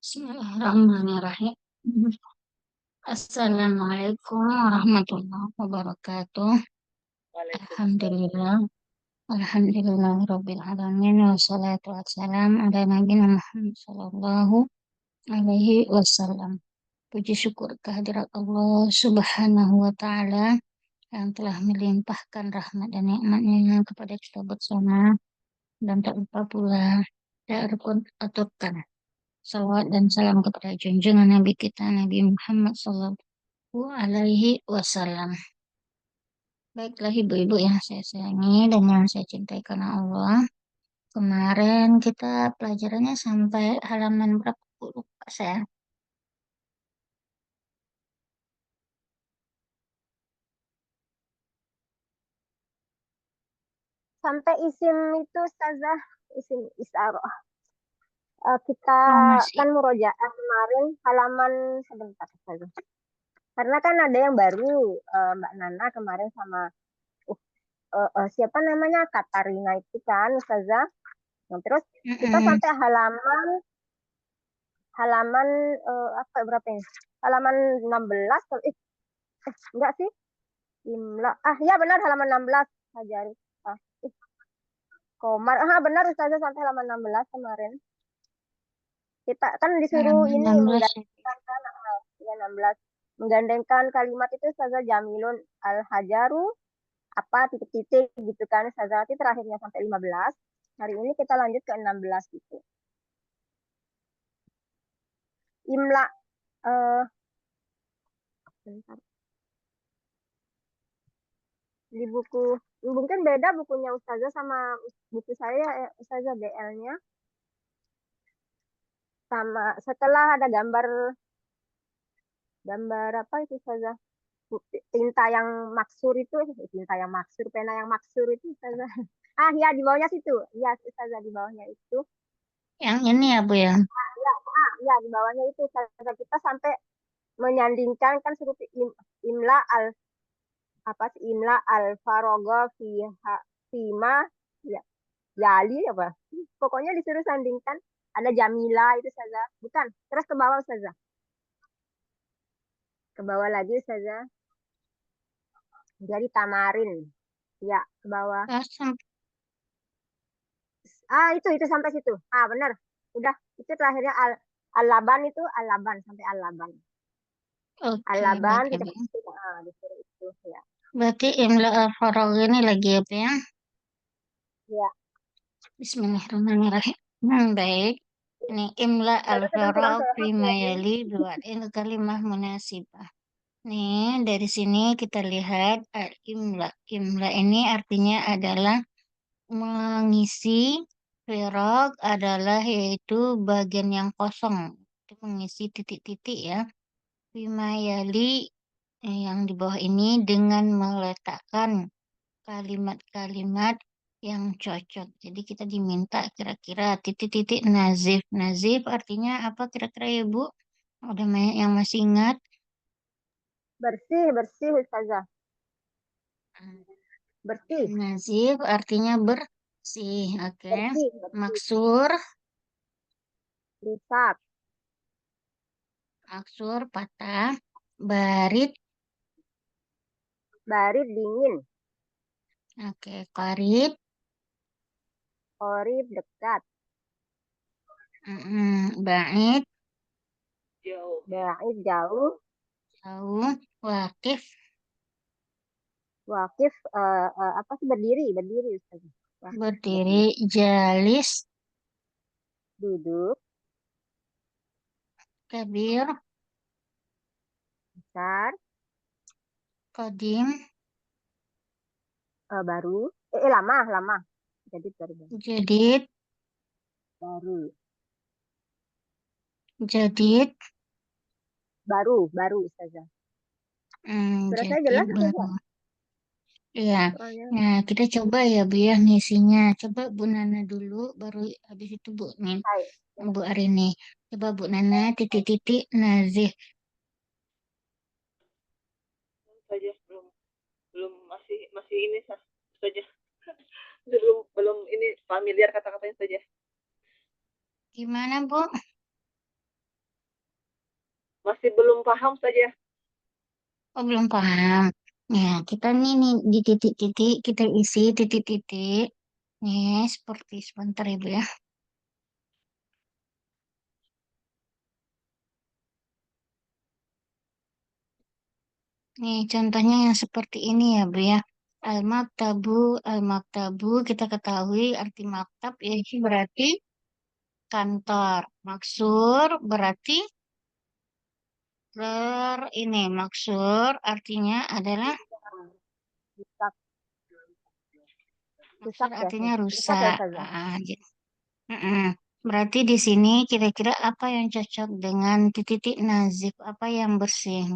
Bismillahirrahmanirrahim. Assalamualaikum warahmatullahi wabarakatuh. Waalaikumsalam. Alhamdulillah. Alhamdulillahirabbil alamin wassalatu wassalam ala nabiyina Muhammad sallallahu alaihi wasallam. Puji syukur kehadirat Allah Subhanahu wa taala yang telah melimpahkan rahmat dan nikmat-Nya kepada kita bersama, dan tak lupa pula kita aturkan salawat dan salam kepada junjungan Nabi kita Nabi Muhammad Sallallahu Alaihi Wasallam. Baiklah ibu-ibu yang saya sayangi dan yang saya cintai karena Allah. Kemarin kita pelajarannya sampai halaman berapa? Lupa saya. Sampai isim itu Ustazah, isim isyaroh. Kita Oh masih. kan murojaah kemarin halaman sebentar Ustazah. Karena kan ada yang baru, Mbak Nana kemarin sama siapa namanya Katarina itu kan Ustazah. Nah, terus kita Mm-mm. sampai halaman apa berapa ini? Halaman 16 enggak sih? Imla. Ah, ya benar halaman 16 Hajari. Ah, Komar. Ah, benar Ustazah sampai halaman 16 kemarin. Kita kan disuruh Halaman ini 16 ya. menggandengkan kan, ya 16. Menggandengkan kalimat itu saja Jamilun al-Hajaru apa titik-titik gitu kan saja. Nanti terakhirnya sampai 15. Hari ini kita lanjut ke 16 gitu. Imla eh bentar. Di buku mungkin beda bukunya Ustazah sama buku saya Ustazah BL-nya sama setelah ada gambar gambar apa itu Ustazah tinta yang maksur itu tinta yang maksur pena yang maksur itu Ustazah. Ah ya di bawahnya situ ya Ustazah di bawahnya itu Yang ini ya Bu ya. ya ya di bawahnya itu Ustazah kita sampai menyandingkan kan suruh imla al apa sih imla al farogo fima ya yali apa pokoknya disuruh sandingkan ada Jamila itu Ustazah bukan terus ke bawah Ustazah ke bawah lagi Ustazah jadi tamarin ya ke bawah. Oh, Ah, itu sampai situ. Ah, benar. Udah, itu terakhirnya al-laban itu al-laban sampai al-laban. oke, Al-laban baiklah kita Bu. disuruh itu ya. Berarti Imla al-Faragh ini lagi apa ya? Ya. Bismillahirrahmanirrahim. Baik. Ini Imla Saya sedang al-Faragh sehat prima lagi. yali dua ini kalimah munasibah. Nih, dari sini kita lihat imla. Imla ini artinya adalah mengisi. Firag adalah yaitu bagian yang kosong. Itu mengisi titik-titik ya. Fimayali yang di bawah ini dengan meletakkan kalimat-kalimat yang cocok. Jadi kita diminta kira-kira titik-titik nazif. Nazif artinya apa kira-kira ya Bu? Udah yang masih ingat? Bersih, bersih Ustazah. Bersih, Nazif artinya bersih, oke. bersih, bersih. Maksur, Rusak, maksur patah. Barit, barit dingin, oke. Qarib, orib dekat, bait, bait jauh, jauh. Wakif, wakif apa sih berdiri, berdiri Ustazah. Wakif berdiri. berdiri. Jalis, Duduk, kabir, besar, kodim, baru, lama, lama. Jadi baru, jadid, baru, jadid, baru Ustazah. Suara saya jadid jelas baru. Ustazah? Ya, Soalnya nah kita coba ya Bu ya ngisinya. Coba Bu Nana dulu, baru habis itu Bu nih, saya. Bu Arini. Coba Bu Nana titik-titik nazih. Saja belum belum masih masih ini saja belum ini familiar kata-katanya saja. Gimana Bu? Masih belum paham saja. Oh, belum paham. Ya, kita nih di titik-titik, kita isi titik-titik. Nih, seperti sebentar Ibu ya. Nih, contohnya yang seperti ini ya, Bu ya. Al-maktabu, al-maktabu, kita ketahui arti maktab yaitu berarti kantor. Maksur berarti ini maksur artinya adalah Rusak, maksur rusak ya, artinya rusak ya rusak. Ustazah. Mm-mm. Berarti di sini kira-kira apa yang cocok dengan titik nazif, apa yang bersih.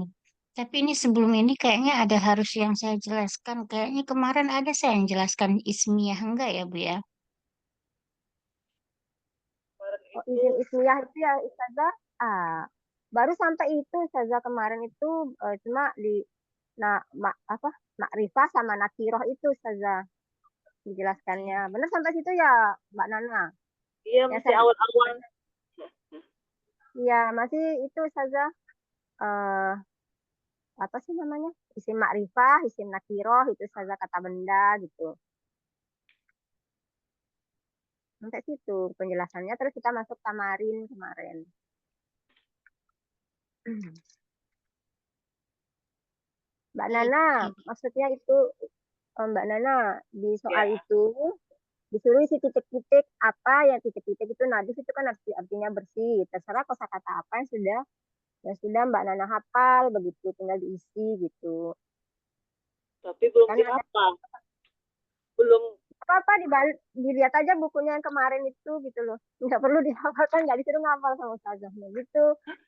Tapi ini sebelum ini kayaknya ada harus yang saya jelaskan. Kayaknya kemarin ada saya yang jelaskan ismiyah enggak ya Bu ya? Kemarin Oh, itu izin ismiyah itu ya Ustazah. Baru sampai itu Ustazah kemarin itu cuma di apa makrifah sama nakiroh itu Ustazah dijelaskannya. Benar sampai situ ya Mbak Nana. iya Ya masih saya awal-awal. ya masih itu Ustazah eh apa sih namanya? Isim makrifah, isim nakiroh itu Ustazah kata benda gitu. Sampai situ penjelasannya terus kita masuk tamarin kemarin. Mbak Baik, Nana, Ibu. maksudnya itu Mbak Nana di soal Ya, itu disuruh isi titik-titik apa yang titik-titik itu najis itu kan artinya bersih. Terserah kosakata apa yang sudah Mbak Nana hafal begitu tinggal diisi gitu. tapi belum Kan ada dihafal. Belum. apa-apa dilihat aja bukunya yang kemarin itu gitu loh. Nggak perlu dihafalkan, nggak disuruh ngafal sama ustazahnya gitu.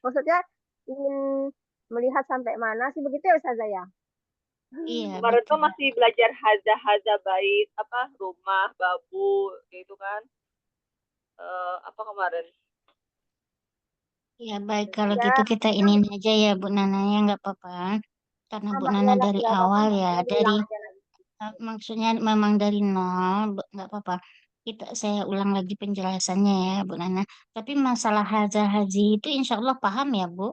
Maksudnya ingin melihat sampai mana sih begitu ya ustazah ya? Iya, Kemarin betul. tuh masih belajar haza bait apa rumah babu gitu kan. Apa kemarin? Ya, baik. Kalau gitu Ya, kita ini aja ya Bu Nana ya, nggak apa-apa. Karena Bu Mbak Nana Nana dari nggak apa-apa awal Mbak ya, Nana dari diulang aja lagi. maksudnya memang dari nol, nggak apa-apa. Saya ulang lagi penjelasannya ya, Bu Nana. Tapi masalah haza haji itu insya Allah paham ya, Bu.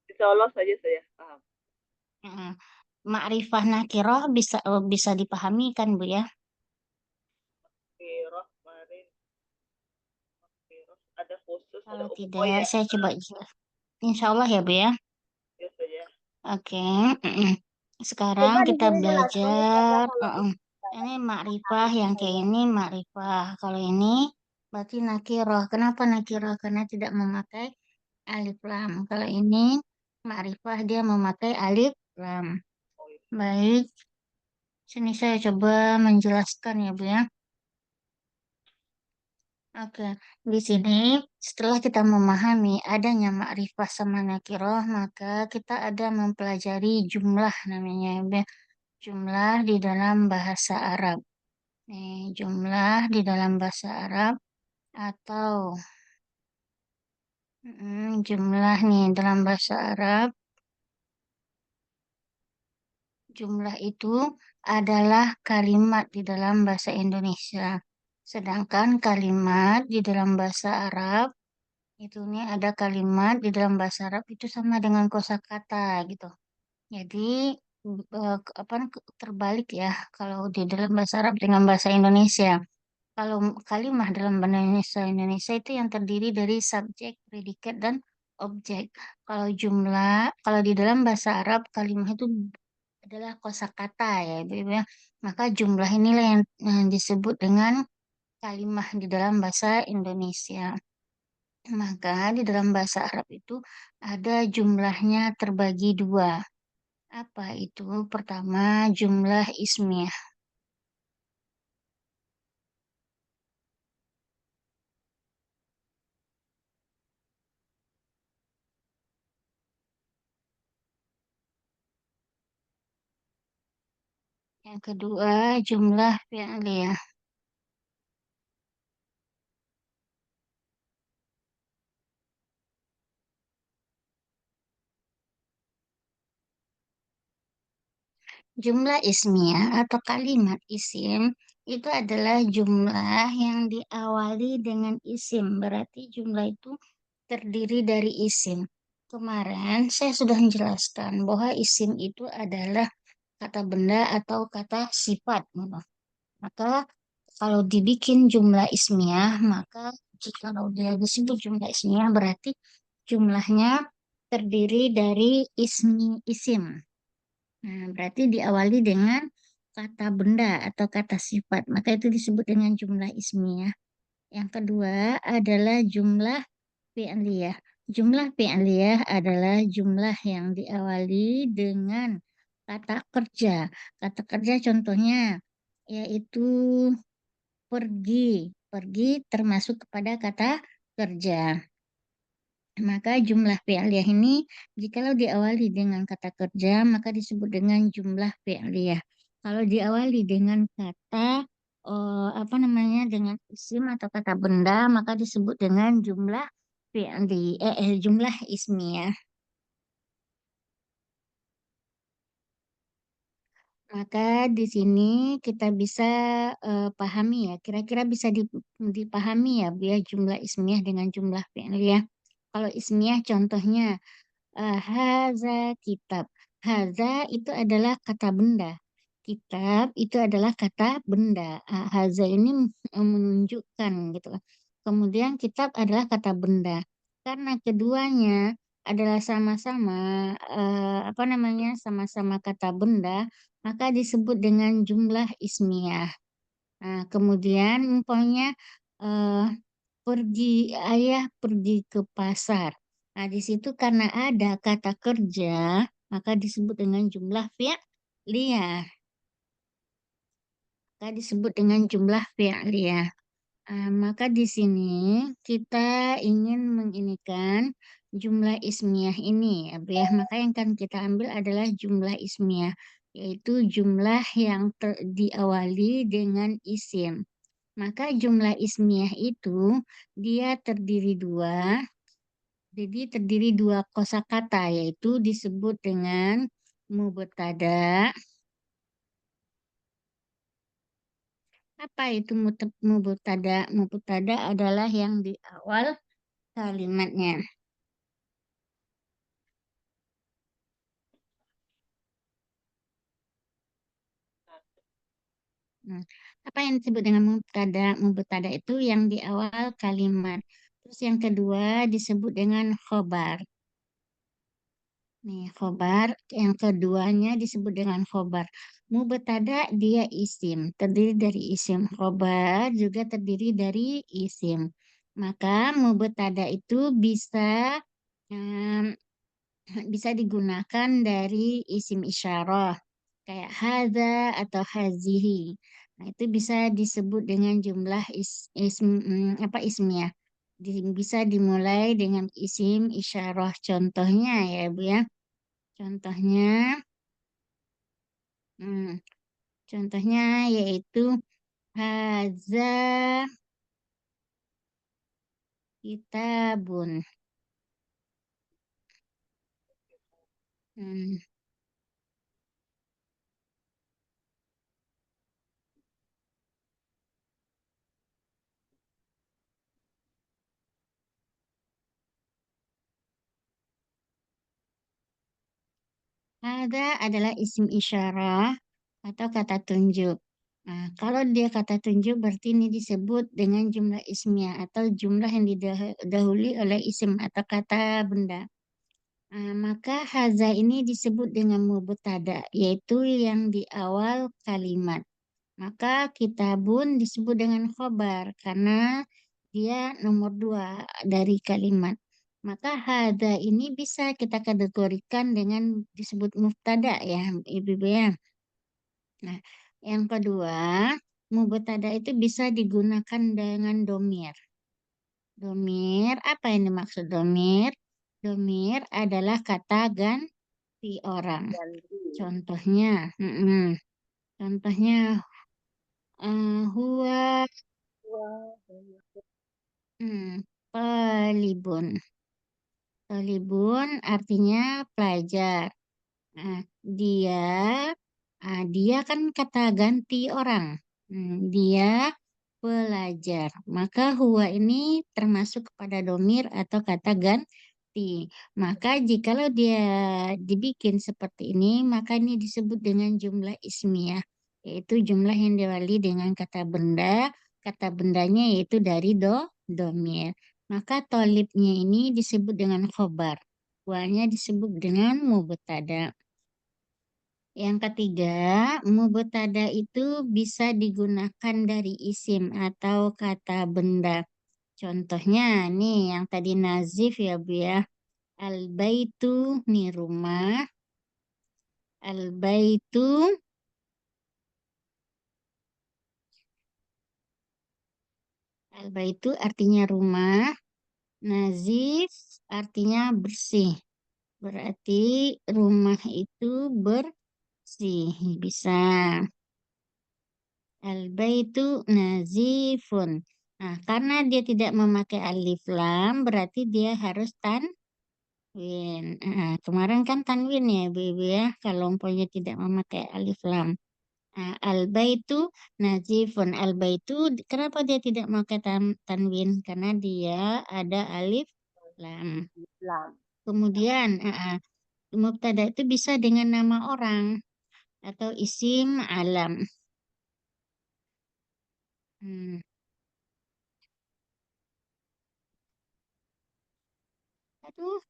Insya Allah saja saya paham. Mm. Ma'rifah nakiroh bisa dipahami kan, Bu ya? Kiroh kemarin, kiroh ada khusus, ada Kalau umum. Oh tidak, ya, saya coba jelas. Insya Allah ya, Bu ya. ya saja. Oke. mm-mm. Sekarang Coba di kita sini jelaskan ustazah belajar. kalau Ini paham makrifah yang kayak saya. ini makrifah. Kalau ini berarti nakiroh. Kenapa nakiroh? Karena tidak memakai alif lam. Kalau ini makrifah dia memakai alif lam. Oh, iya. Baik, sini saya coba menjelaskan ya, Bu ya. Oke, di sini setelah kita memahami adanya makrifah sama nakiroh, maka kita ada mempelajari jumlah namanya ya, Bu ya. Jumlah di dalam bahasa Arab. Nih, jumlah di dalam bahasa Arab atau jumlah nih dalam bahasa Arab, jumlah itu adalah kalimat di dalam bahasa Indonesia. Sedangkan kalimat di dalam bahasa Arab itu nih ada kalimat di dalam bahasa Arab itu sama dengan kosakata gitu. Jadi apa terbalik ya kalau di dalam bahasa Arab dengan bahasa Indonesia. Kalau kalimah dalam bahasa Indonesia itu yang terdiri dari subjek, predikat, dan objek. Kalau kalau di dalam bahasa Arab kalimah itu adalah kosakata ya, Ibu ya. Maka jumlah inilah yang disebut dengan kalimah di dalam bahasa Indonesia. Maka di dalam bahasa Arab itu ada jumlahnya terbagi dua. Apa itu? Pertama, jumlah ismiyah. Yang kedua, jumlah fi'liyah. Jumlah ismiyah atau kalimat isim itu adalah jumlah yang diawali dengan isim. Berarti jumlah itu terdiri dari isim. kemarin saya sudah menjelaskan bahwa isim itu adalah kata benda atau kata sifat, gitu. Maka kalau dibikin jumlah ismiyah, maka kalau dia disebut jumlah ismiyah berarti jumlahnya terdiri dari isim. Nah, berarti diawali dengan kata benda atau kata sifat, maka itu disebut dengan jumlah ismiyah. Yang kedua adalah jumlah fi'liyah. Jumlah fi'liyah adalah jumlah yang diawali dengan kata kerja. Kata kerja contohnya yaitu pergi. Pergi termasuk kepada kata kerja. Maka jumlah fi'liyah ini jikalau diawali dengan kata kerja maka disebut dengan jumlah fi'liyah. Kalau diawali dengan kata apa namanya dengan isim atau kata benda maka disebut dengan jumlah jumlah ismiyah. Maka di sini kita bisa pahami ya, kira-kira bisa dipahami ya, biar jumlah ismiyah dengan jumlah fi'liyah. Kalau ismiyah contohnya haza kitab. Haza itu adalah kata benda. Kitab itu adalah kata benda. Haza ini menunjukkan gitu kan. Kemudian kitab adalah kata benda. Karena keduanya adalah sama-sama apa namanya? Sama-sama kata benda, maka disebut dengan jumlah ismiyah. Nah, kemudian umpamanya eh, ayah pergi ke pasar. Nah, di situ karena ada kata kerja, maka disebut dengan jumlah fi'liyah. Maka disebut dengan jumlah fi'liyah. Maka di sini kita ingin menginikan jumlah ismiyah ini, ya. Maka yang akan kita ambil adalah jumlah ismiyah, yaitu jumlah yang diawali dengan isim. Maka jumlah ismiyah itu dia terdiri dua kosakata yaitu disebut dengan mubtada. Apa itu mubtada? Mubtada adalah yang di awal kalimatnya. Nah, apa yang disebut dengan mubtada? Mubtada itu yang di awal kalimat. Terus yang kedua disebut dengan khobar. Nih, khobar yang keduanya disebut dengan khobar. Mubtada dia isim, terdiri dari isim. Khobar juga terdiri dari isim. Maka mubtada itu em, bisa digunakan dari isim isyarah kayak hadza atau hazihi. Nah, itu bisa disebut dengan jumlah apa ismiyah. Bisa dimulai dengan isim isyarah. Contohnya ya, Bu ya. Contohnya, hmm, contohnya yaitu haza kitabun. Hmm, Ada adalah isim isyarah atau kata tunjuk. Nah, kalau dia kata tunjuk berarti ini disebut dengan jumlah ismiyah atau jumlah yang didahului oleh isim atau kata benda. Maka haza ini disebut dengan mubtada, yaitu yang di awal kalimat. Maka kitabun disebut dengan khobar karena dia nomor dua dari kalimat. Maka hada ini bisa kita kategorikan dengan disebut mubtada ya, Ibu ya. Nah, yang kedua, mubtada itu bisa digunakan dengan domir. Domir, apa ini maksud domir? Domir adalah kata ganti orang. Ganti. Contohnya, contohnya huwa Wah, pelibun. Pelibun artinya pelajar. Nah, dia, dia kan kata ganti orang. Dia pelajar. Maka huwa ini termasuk kepada domir atau kata ganti. berarti. Maka jikalau dia dibikin seperti ini, maka ini disebut dengan jumlah ismiyah, yaitu jumlah yang diawali dengan kata benda, kata bendanya yaitu dari domir. Maka tolibnya ini disebut dengan khobar. Wanya disebut dengan mubtada. Yang ketiga, mubtada itu bisa digunakan dari isim atau kata benda. Contohnya nih yang tadi nazif ya Bu ya. Al-baitu nih rumah. Al-baitu, al-baitu artinya rumah. Nazif artinya bersih. Berarti rumah itu bersih. Bisa. Al-baitu nazifun. Nah, karena dia tidak memakai alif lam, berarti dia harus tanwin. Kemarin kan tanwin ya, Ibu ya, kalau umpamanya tidak memakai alif lam. Al-baitu nazifun. Al-baitu, kenapa dia tidak memakai tanwin? Karena dia ada alif lam. Lam. Kemudian, mubtada itu bisa dengan nama orang atau isim alam. Hmm. Aduh.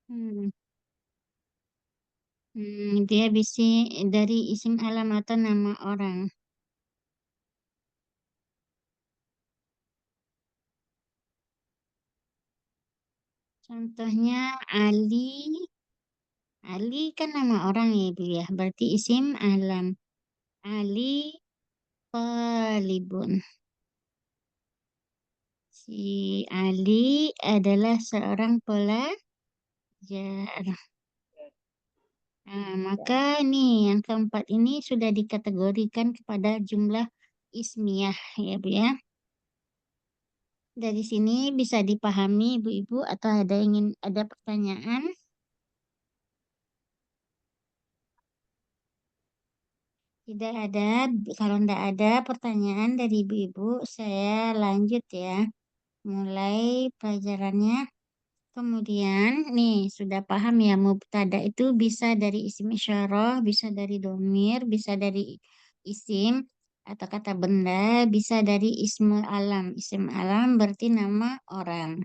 Hmm. Dia bisa dari isim alam atau nama orang. Contohnya Ali. Ali kan nama orang ya Ibu ya. Berarti isim alam. Ali Talibun. Si Ali adalah seorang pelajar. Nah, maka nih yang keempat ini sudah dikategorikan kepada jumlah ismiyah ya Bu ya. Dari sini bisa dipahami Ibu-ibu atau ada pertanyaan? Tidak ada. Kalau tidak ada pertanyaan dari ibu-ibu, saya lanjut ya. Mulai pelajarannya. Kemudian, nih sudah paham ya, mubtada itu bisa dari isim isyarah, bisa dari domir, bisa dari isim atau kata benda, bisa dari ismul alam. Isim alam berarti nama orang.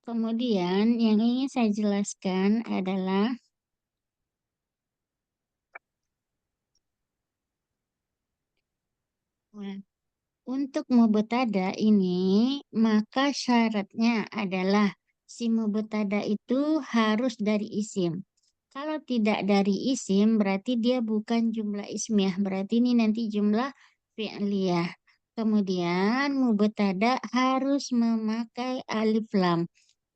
Kemudian, yang ingin saya jelaskan adalah untuk mubtada ini, maka syaratnya adalah si mubtada itu harus dari isim. Kalau tidak dari isim, berarti dia bukan jumlah ismiyah. Berarti ini nanti jumlah fi'liyah. Kemudian mubtada harus memakai alif lam.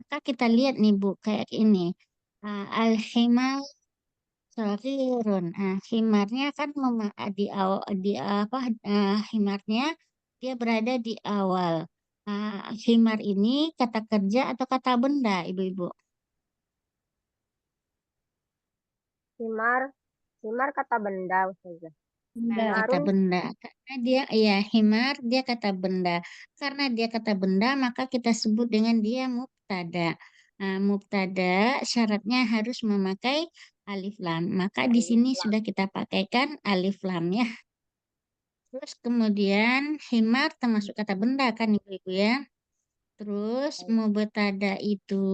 Maka kita lihat nih Bu, kayak ini. Al-himar Sahirun. Himarnya kan di awal di apa himarnya dia berada di awal. Himar ini kata kerja atau kata benda, Ibu-ibu? Himar, himar kata benda Ustazah. Kata Himarun benda. Karena dia ya himar dia kata benda. Karena dia kata benda, maka kita sebut dengan dia mubtada. Mubtada syaratnya harus memakai alif lam. Maka di alif sini lam. sudah kita pakaikan alif lam ya. Terus kemudian himar termasuk kata benda kan Ibu-ibu ya. Terus mubtada itu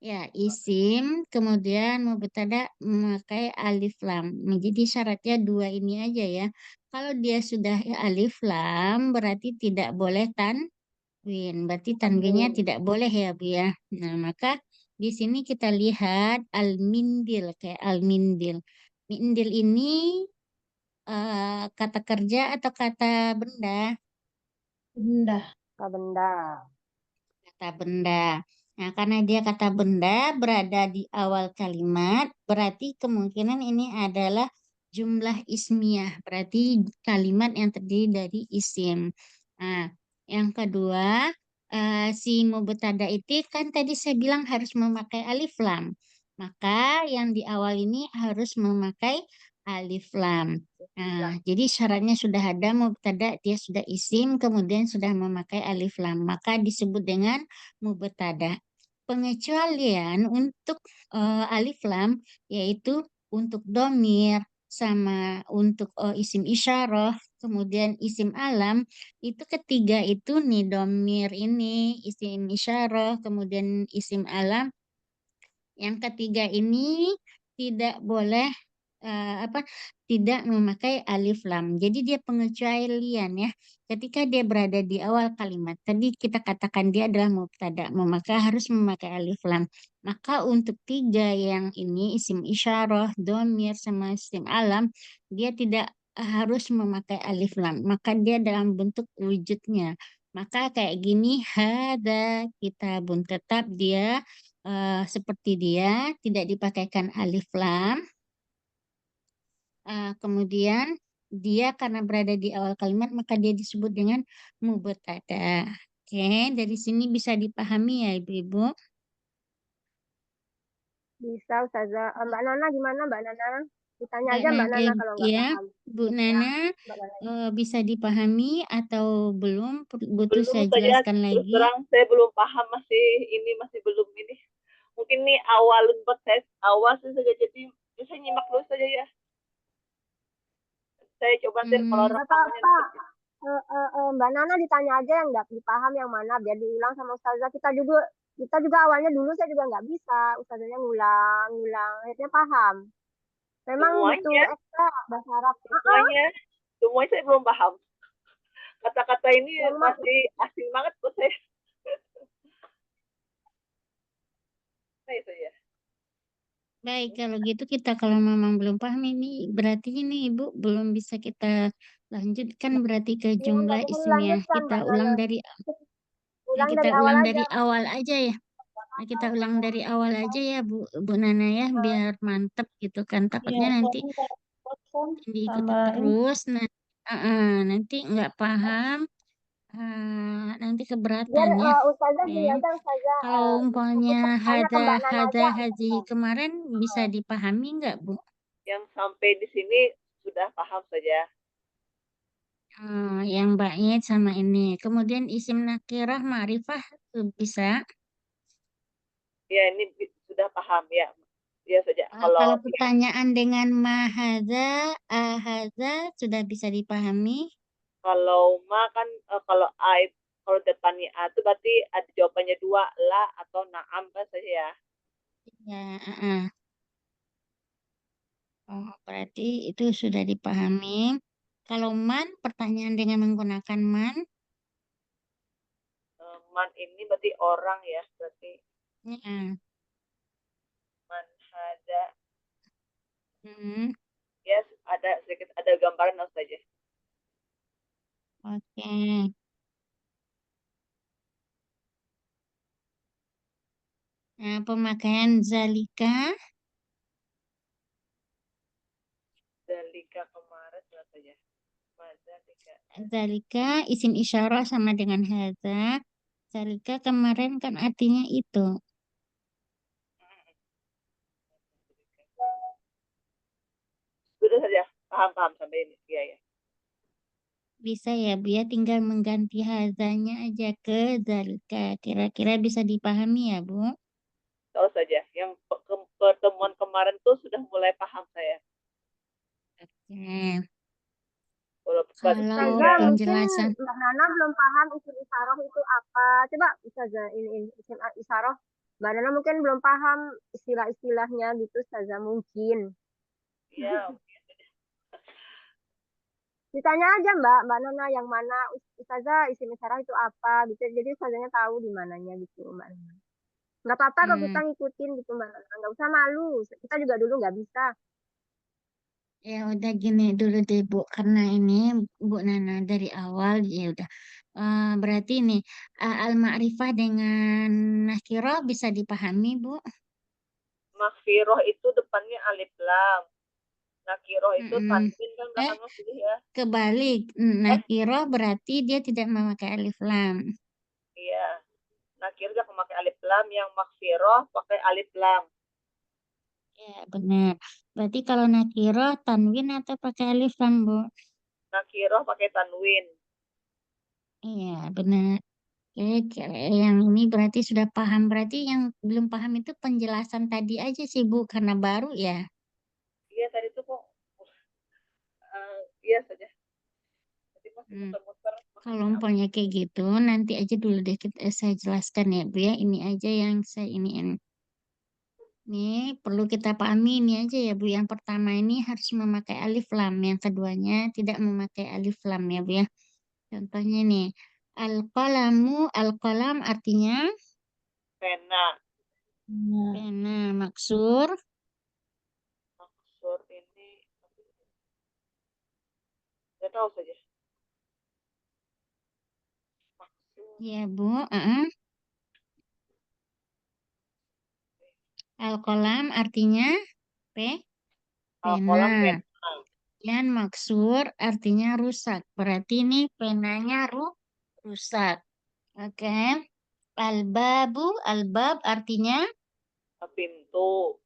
ya isim, kemudian mubtada memakai alif lam. Jadi syaratnya dua ini aja ya. Kalau dia sudah alif lam berarti tidak boleh tanwin. Berarti tanwinnya Tanwin. tidak boleh ya Bu ya. Nah, maka di sini kita lihat al-mindil kayak al-mindil. Mindil ini kata kerja atau kata benda? Benda. Kata benda. Kata benda. Nah, karena dia kata benda berada di awal kalimat, berarti kemungkinan ini adalah jumlah ismiyah. Berarti kalimat yang terdiri dari isim. Nah, yang kedua, si mubtada itu kan tadi saya bilang harus memakai alif lam. Maka yang di awal ini harus memakai alif lam. Nah, Lam. jadi syaratnya sudah ada mubtada, dia sudah isim, kemudian sudah memakai alif lam, maka disebut dengan mubtada. Pengecualian untuk alif lam yaitu untuk domir sama untuk isim isyarah, kemudian isim alam itu ketiga itu nih domir ini isim isyarah, kemudian isim alam. Yang ketiga ini tidak boleh apa tidak memakai alif lam. Jadi dia pengecualian ya. Ketika dia berada di awal kalimat, tadi kita katakan dia adalah mubtada, maka harus memakai alif lam. Maka untuk tiga yang ini isim isyarah, domir sama isim alam, dia tidak harus memakai alif lam. Maka dia dalam bentuk wujudnya. Maka kayak gini, hada kitabun tetap dia seperti dia tidak dipakaikan alif lam. Kemudian dia karena berada di awal kalimat maka dia disebut dengan mubtada. Oke, dari sini bisa dipahami ya Ibu-ibu. Bisa Ustazah. Mbak Nana gimana Mbak Nana? Ditanya Mbak aja Mbak Nana, Nana kalau nggak ya, paham. Bu Ya, Nana Mbak Nana. bisa dipahami atau belum? Butuh Belum saya saja, jelaskan terus lagi. terang saya belum paham, masih belum ini. Mungkin nih awal buat saya awal sih saja, jadi saya nyimak dulu saja ya. Saya coba ntar kalau Hmm, Nggak rekamannya apa-apa. nanti. Mbak Nana ditanya aja yang nggak dipaham yang mana biar diulang sama Ustazah. Kita juga awalnya dulu saya juga nggak bisa. Ustazahnya ngulang, akhirnya paham. Memang butuh Semuanya, ekstra bahasa Arab. semuanya, semuanya saya belum paham. Kata-kata ini Yang masih asing banget buat saya. Saya. baik, kalau gitu kita kalau memang belum paham ini berarti ini Ibu belum bisa kita lanjutkan berarti ke yang jumlah nggak bisa isimnya. dilanjutkan Kita Mbak ulang Nana. dari Ulang kita dari awal ulang aja. dari awal aja ya. Nah, kita ulang dari awal aja ya Bu Nana ya biar mantep gitu kan. Iya, Takutnya nanti soalnya kalau kosong diikuti sama ini. terus nanti nggak paham nanti Biar keberatan ya. Ustazah Oke. gini aja Ustazah Kalau umpamanya fokus tanya ke hada Mbak Nana hada aja. haji kemarin bisa dipahami nggak Bu? Yang sampai di sini sudah paham saja. Yang bait sama ini. Kemudian isim nakirah ma'rifah bisa. Ya, ini sudah paham ya. Ya saja. Kalau Kalau ya, pertanyaan dengan mahadza, ahadza sudah bisa dipahami. kalau ma kan kalau a kalau depannya a itu berarti ada jawabannya dua, la atau naam kan saja ya. Ya, oh, berarti itu sudah dipahami. Kalau man, pertanyaan dengan menggunakan man, Man ini berarti orang ya, berarti ya, man hada. hmm, Ya, ada sedikit ada gambaran saja. oke. Nah, pemakaian zalika, Dalika kemarin sudah saja. Mazalika. zalika isim isyarah sama dengan hadza. Zalika kemarin kan artinya itu. Sudah saja, paham sampai ini. Iya ya. Bisa ya, Bu ya, tinggal mengganti hazanya aja ke zalika. Kira-kira bisa dipahami ya, Bu? Tahu saja. Yang pertemuan kemarin tuh sudah mulai paham saya. Oke. Walaupun Kalau Ustazah juga mungkin penjelasan, Mbak Nana belum paham isim isaroh itu apa. Coba Ustazah ini isim isaroh. Mbak Nana mungkin belum paham istilah-istilahnya gitu Ustazah mungkin. ya Ditanya aja Mbak Nana yang mana Ustazah isim isaroh itu apa gitu. Jadi Ustazahnya tahu di mananya gitu Mbak Nana. Nggak apa-apa kalau kita hmm, ngikutin gitu Mbak Nana. Nggak usah malu. Kita juga dulu nggak bisa. ya udah gini dulu deh, Bu. Karena ini Bu Nana dari awal, ya udah. Berarti ini al-ma'rifah dengan nakirah bisa dipahami, Bu? makfiroh itu depannya alif lam. Nakiroh itu Mm-mm. tanwin kan Eh, belakangnya sih ya. kebalik. Eh, Nakirah berarti dia tidak memakai alif lam. iya. Nakir gak memakai alif lam, yang makfiroh pakai alif lam. Ya, benar. Berarti kalau nakiroh tanwin atau pakai alif lam, Bu? Nakiroh pakai tanwin. Iya, benar. Oke, yang ini berarti sudah paham. Berarti yang belum paham itu penjelasan tadi aja sih, Bu, karena baru ya. Iya tadi tuh kok iya saja. Tadi masih Hmm. muter-muter Kalau maksudnya apa? umpamanya kayak gitu, nanti aja dulu deh saya jelaskan ya, Bu ya. Ini aja yang saya iniin. Nih, perlu kita pahami ini aja ya, Bu. Yang pertama ini harus memakai alif lam. Yang keduanya tidak memakai alif lam ya, Bu ya. Contohnya nih, al-qalam artinya Pena. Nah, pena, maksur, Maksud ini nggak tahu saja. Maksud ya, Bu. Al-qalam artinya pena. kolam pena. Dan maksur artinya rusak. Berarti ini penanya rusak. Oke. Albab artinya Pintu.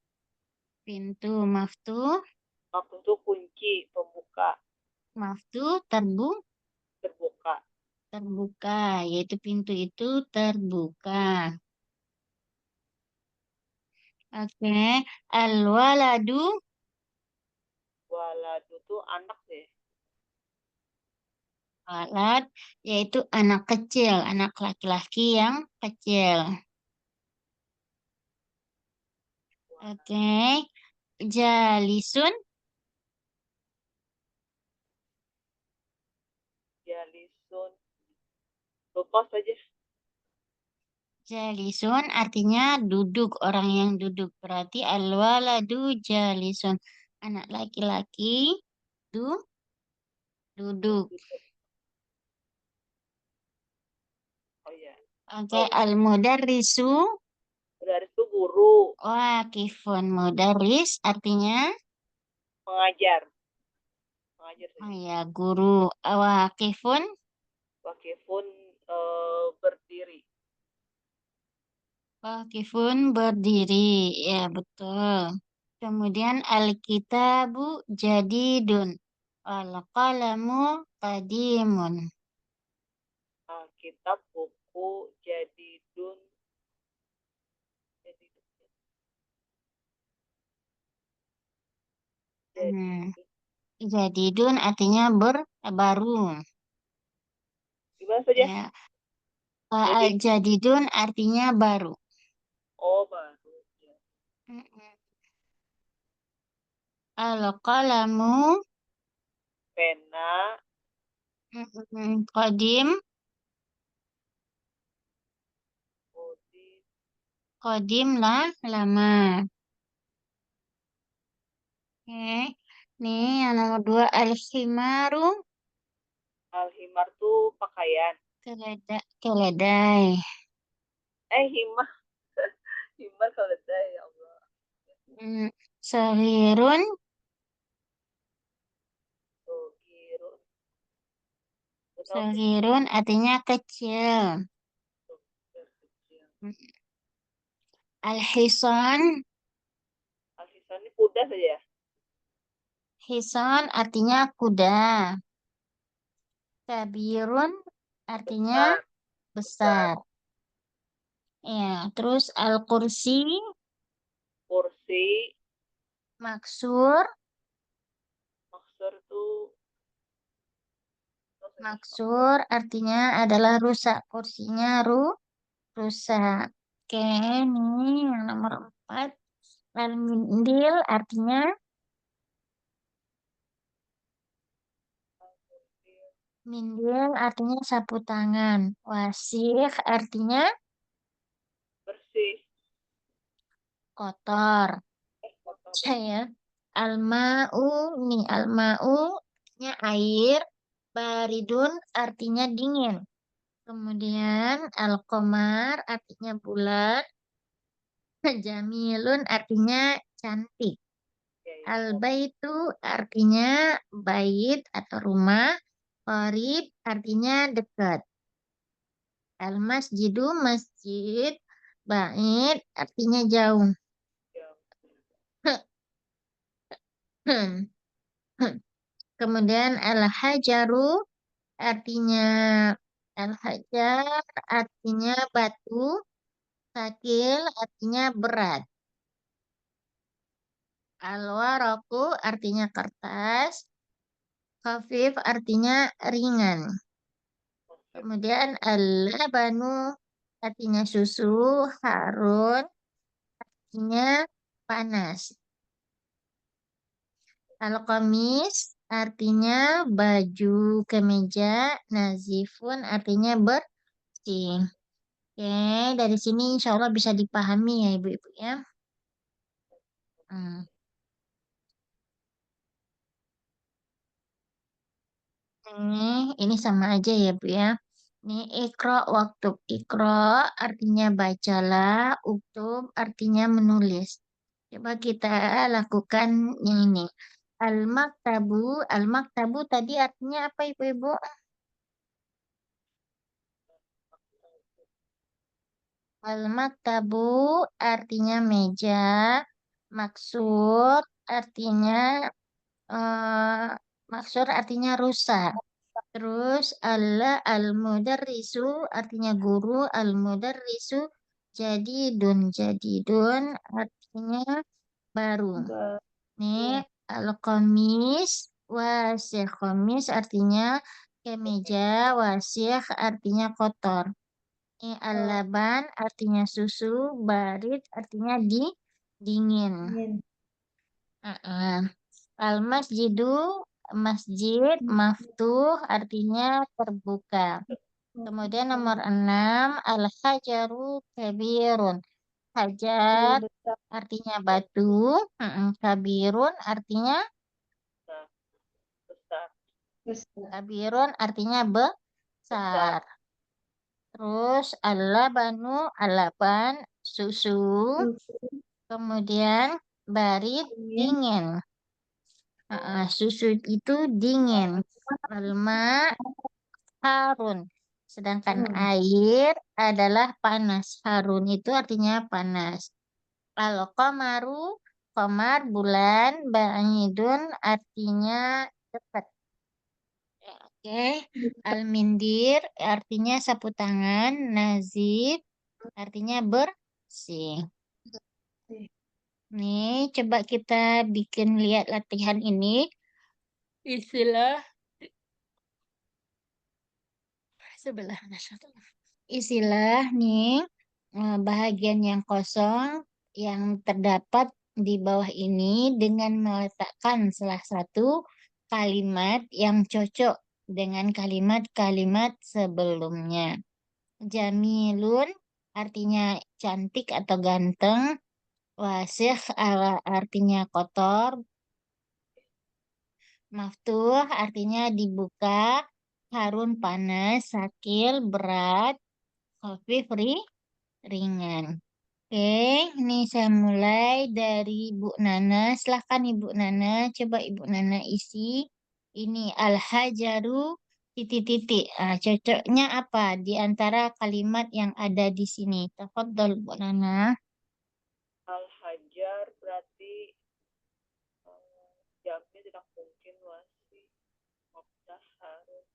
pintu. Maftuh, Maksud itu kunci pembuka. maftuh, Terbuka. terbuka. Yaitu pintu itu terbuka. Oke. Al-waladu, Waladu tuh anak deh. walad, yaitu anak kecil. Anak laki-laki yang kecil. Oke. Jalisun, Jalisun. Lupa saja. jalisun artinya duduk, orang yang duduk. Berarti al-waladu jalisun. Anak laki-laki duduk. Oh iya. Oke, Oh, al-mudarrisu, dari itu guru. wakifun. Mudarris artinya, Mengajar. Mengajar oh saja. ya, guru. Wakifun, Wakifun berdiri. wakifun berdiri. Ya, betul. Kemudian al-kitabu jadidun. Al-qalamu qadimun. Kitab buku jadidun. Jadidun. Hmm. Jadidun. Jadidun artinya baru. Gimana saja? Ya, Jadi jadidun artinya baru. oh baru. Ya. Mm-mm. Al-qalamu Pena. kodim, Kemudian kodim lah lama. Oke, nih yang nomor dua al-himaru Al-himar tuh pakaian. keledai. Himar. Himar keledai ya Allah. Hmm, Sahirun, Tuh, girun. Gak tahu sih. sahirun artinya kecil. Tuh, biar kecil. Al-hison, Al-hisan ini kuda saja ya? hison artinya kuda. Kabirun artinya Besar. Besar. besar. Ya, terus al-kursi, Kursi. maksur, Maksur tuh. Tahu saja. maksur artinya adalah rusak. Kursinya rusak. Oke, nih yang nomor empat. Al-mindil artinya mindil artinya sapu tangan. Wasih artinya Bersih. kotor. Kotor. Saya alma'u nih alma'u artinya air. Baridun artinya dingin. Kemudian al-qamar artinya bulan. Jamilun artinya cantik. Ya, ya. Al-baitu artinya bait atau rumah. Qarib artinya dekat. Al-masjidu masjid. Bait artinya jauh. Ya. Kemudian al-hajaru artinya al-hajar artinya batu, sakil artinya berat. Al-waraku artinya kertas, khafif artinya ringan. Kemudian al-labanu artinya susu, harun artinya panas. Al-qamis artinya baju kemeja, nazifun artinya bersih. Oke, dari sini insya Allah bisa dipahami ya ibu-ibu ya. Hmm. Ini sama aja ya Bu ya. Ini ikro waktu ikro artinya bacalah, uktub artinya menulis. Coba kita lakukan yang ini. Al-maktabu, al-maktabu tadi artinya apa ibu-ibu? Al-maktabu artinya meja, maksud artinya eh, maksud artinya rusak. Terus al-mudarrisu artinya guru, al-mudarrisu jadi dun artinya baru. Nih al-qamis wasih qamis artinya kemeja, wasih artinya kotor. Ini al-laban artinya susu, barid artinya dingin. Uh-uh. Al-masjidu masjid, maftuh artinya terbuka. Kemudian nomor 6, al-hajaru kabirun. Hajar artinya batu, kabirun artinya Besar. kabirun artinya besar. Terus alaban susu, kemudian barid dingin. Susu itu dingin. Alma harun. Sedangkan air adalah panas. Harun itu artinya panas. Al-qamaru, qamar bulan, ba'idun artinya dekat. Oke. Al-mindir artinya sapu tangan, nazif artinya bersih. Nih, coba kita bikin lihat latihan ini. Istilah sebelah istilah nih bahagian yang kosong yang terdapat di bawah ini dengan meletakkan salah satu kalimat yang cocok dengan kalimat-kalimat sebelumnya. Jamilun artinya cantik atau ganteng, wasih artinya kotor, maftuh artinya dibuka, harun panas, sakil berat, khafif ringan. Oke, ini saya mulai dari Ibu Nana. Silahkan Ibu Nana, coba Ibu Nana isi. Ini al-hajaru titik-titik. Cocoknya apa di antara kalimat yang ada di sini? Tafadhol Bu Nana. Al-hajar berarti jamnya tidak mungkin masih Mokhtar harus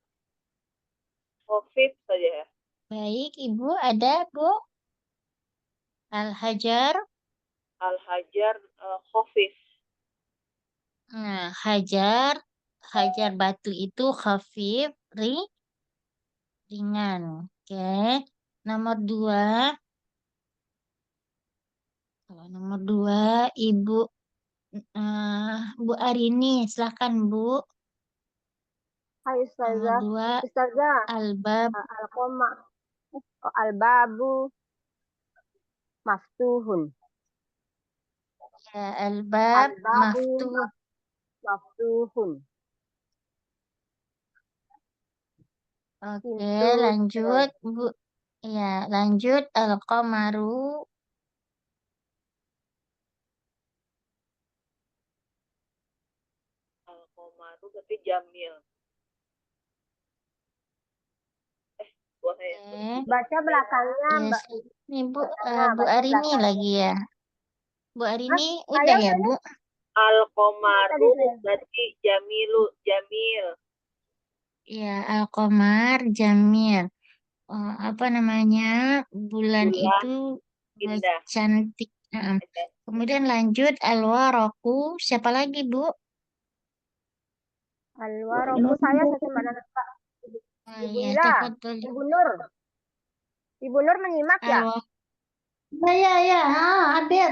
Khofif saja ya. Baik, Ibu ada Bu? Al-hajar. Al-hajar Khofif. Nah, hajar batu itu khafif, ringan. Oke. Nomor 2. Kalau nomor 2, Ibu Bu Arini, silahkan Bu. Hai Nomor Ustazah. 2, Ustazah, albab. al-qoma, al-babu maftuhun. Ya, albab Al-babu maftuh. maftuhun. Oke, Pintu lanjut Bu. Ya, lanjut al-qamaru. Al-Qomaru berarti Jamil. Buat saya. Oke. baca belakangnya, Mbak. Yes. Ini Bu, Nah, Bu baca Arini belakangnya. lagi ya. Bu Hah? Arini Saya udah ya udah Bu? Tadi Al-Qomaru saya. berarti Jamil. Ya, Al-Qamar Jamil. Apa namanya? Bulan Bulan itu indah. cantik. Kemudian lanjut Al-Waraku. Siapa lagi, Bu? Alwaroku saya Mbak Nana. Ibu Ya, Ila. tafadhol. Ibu Nur. Ibu Nur menyimak ya? Al Ya, ya, hadir.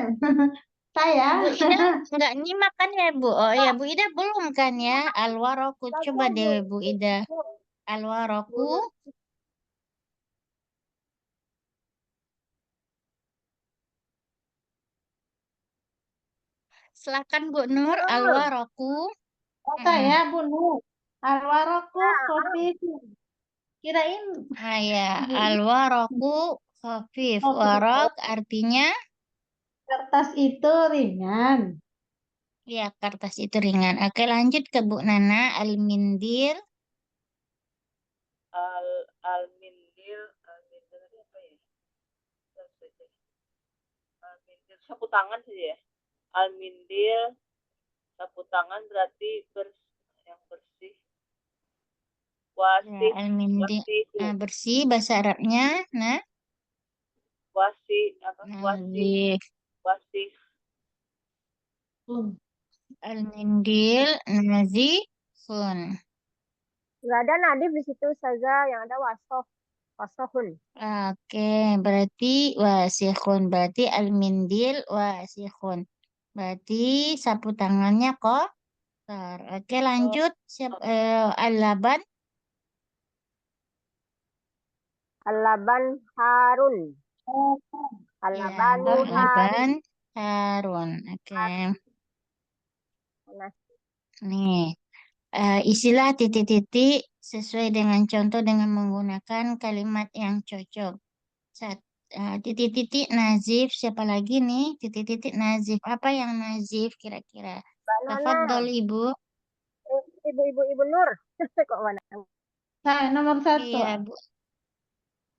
Saya. Bu Ida nggak nyimak kan ya, Bu? Oh ya, Bu Ida belum kan ya? Al-Waraku. Coba Bagus, deh, Bu. Bu Ida. Al-Waraku. Bu Silakan Bu Nur. Nurul. Al-Waraku. Saya bunuh. Alwaroku kopi. Kirain Ya, ibu Al-Waraku khafif. kopi. Warak artinya Kertas itu ringan. ya kertas itu ringan. Oke, lanjut ke Bu Nana. Al-Mindil. Al-Mindil tadi apa ya? Al-Mindil sapu tangan saja ya. Al-Mindil sapu tangan berarti yang bersih. Ya, Wasih, Al-Mindil. wasihun, Bersih bahasa Arabnya. Nah, wasih, nazif. wasih. Hmm. Al-Mindil nazifun. Nggak ada Nadif di situ saja. Yang ada Wasoh. Wasohun. Oke, berarti wasihun. Berarti al-mindil wasihun. Berarti sapu tangannya kotor. Oke, lanjut. Al-laban. Al-Laban Harun. Ya, Al-Labanu Harun. al-laban harun. Oke, Nah, nih. Isilah titik-titik sesuai dengan contoh dengan menggunakan kalimat yang cocok. Titik-titik nazif. Siapa lagi nih? Titik-titik nazif. Apa yang nazif kira-kira? Mbak Tafadhol, Nana. Ibu. Ibu Nur. Kok mana? Saya nomor satu. Iya, Bu.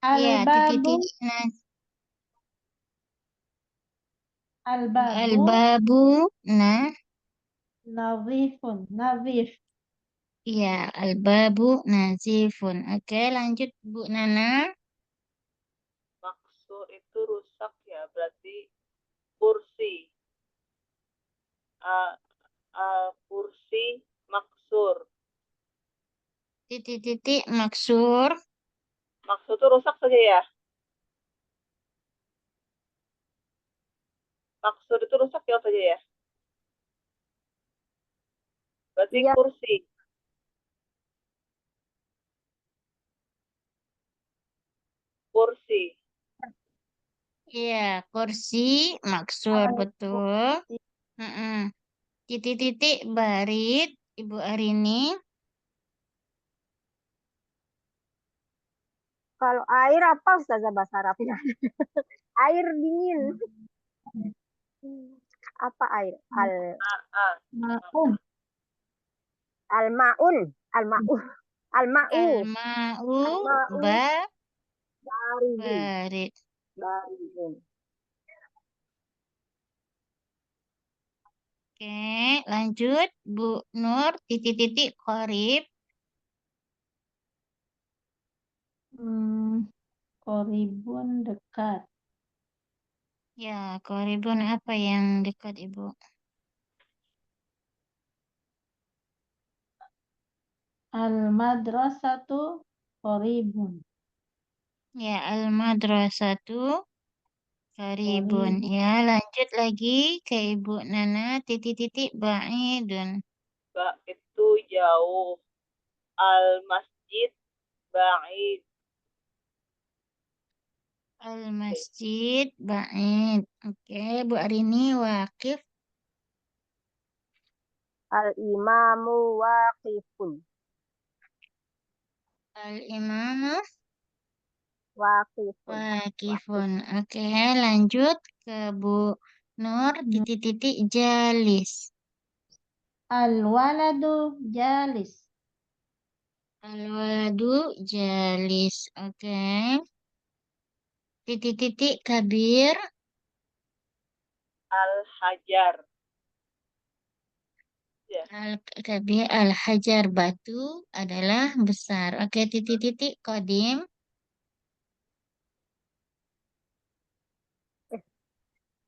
Iya, Albabu. titik-titik nazif. Albabu. Al-babu. Nah, Nazifun. Nazif. iya, al-babu nazifun. Oke, lanjut, Bu Nana. Maksur itu rusak ya, berarti kursi. Uh, kursi maksur. Titik-titik maksur. Maksud itu rusak saja ya. Maksud itu rusak ya saja ya. Berarti Iya. kursi. Kursi. Iya, kursi maksur, betul. Mm-mm. Titik-titik barit, Ibu Arini. Kalau air apa Ustazah bahasa Arabnya? Air dingin. Apa air? Maun. Al-ma'un. Al-ma'u. Al-ma'u. Al-ma'u Al-ma'u baridun. barit. Baridun. Oke, lanjut Bu Nur, titik-titik korib. Koribun dekat. Ya, koribun apa yang dekat Ibu? Al-madrasatu koribun. Ya, al-madrasatu koribun. Koribun. Ya, lanjut lagi ke Ibu Nana, titik-titik ba'idun. Itu jauh. Al masjid ba'id. Al-masjid ba'id. Oke, Bu Arini wakif. Al-imamu waqifun. Al-imamu Waqifun. wakifun. Oke, lanjut ke Bu Nur, titik-titik jalis. Al-waladu jalis. Al-waladu jalis. Oke. Titik-titik kabir. Al hajar. Ya. Al-kabir al-hajar batu adalah besar. Oke, titik-titik kodim.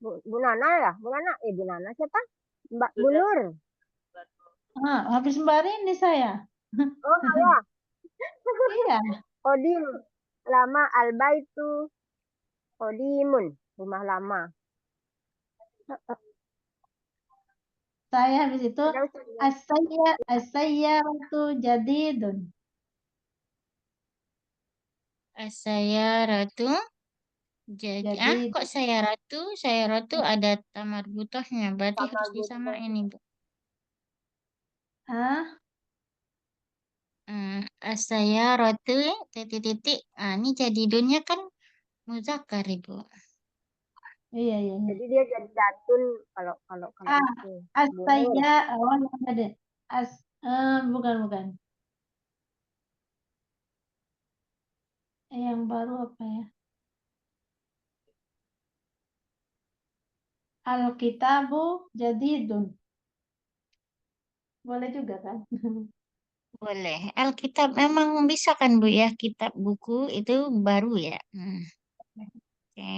Bu Nana ya, Bu Nana, Bu Nana siapa? Mbak Bu Sudah. Nur. Ah, habis Mbak Rini saya. Oh saya, Iya, Kodim. Lama Al-Baitu Kodimun, rumah lama. saya habis itu Sudah, sudah. as-sayyaratu jadidun. Saya ratu. Jadi Kok saya ratu? Saya ratu ada tamar butohnya. Berarti harus Sama disamain Bu. ini, Bu. ah, Saya ratu titik-titik. Ini jadi dunia kan muzakkar, Ibu. iya iya. Iya. Jadi dia jadi datun kalau Ah, itu. Bu Nur. as-sayya oh yang ada. As bukan bukan. Yang baru apa ya? Al-kitabu jadidun. Boleh juga kan? Boleh. Alkitab memang bisa kan, Bu, ya? Kitab buku itu baru ya. Oke.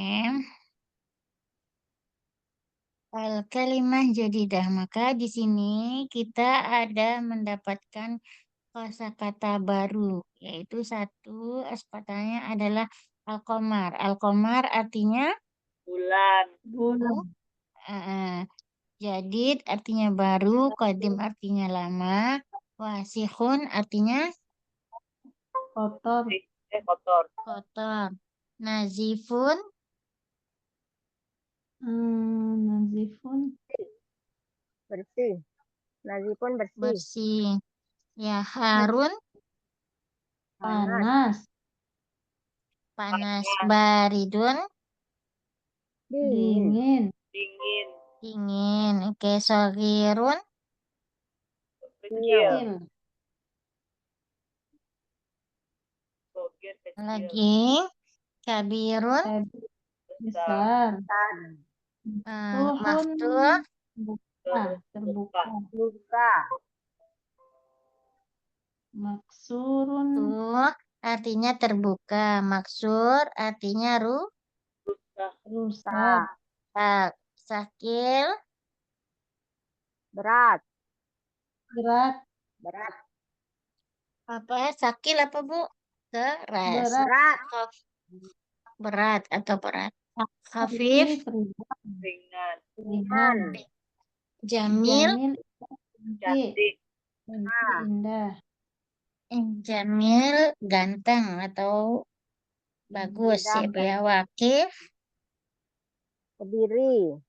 Al-kalimah jadidah. Maka di sini kita ada mendapatkan kosakata baru, yaitu satu aspatanya adalah al-qamar. Al-qamar artinya Bulan. Bulan. jadid artinya baru, qadim artinya lama, wasihun artinya Kotor. Kotor. kotor, nazifun Nazifun. Bersih. Nazifun bersih. bersih. Ya, harun Panas. panas, baridun Dingin. Dingin. dingin. Oke, sogirun Kecil. Kecil. Sogir kecil. lagi, kabirun Besar. Tuhun maftuh buka. Terbuka. Buka. Maksurun tuh artinya terbuka, maksur artinya rusak. rusak, sakil Berat. Berat. Berat. apa sakil apa, Bu? Keras. Berat. Berat. Berat atau berat. Khafif, Hafif. Ringan. Ringan. jamil, Jamil. Cantik. Cantik. Indah. jamil ganteng atau bagus ya, Bu, ya. Wakif Berdiri.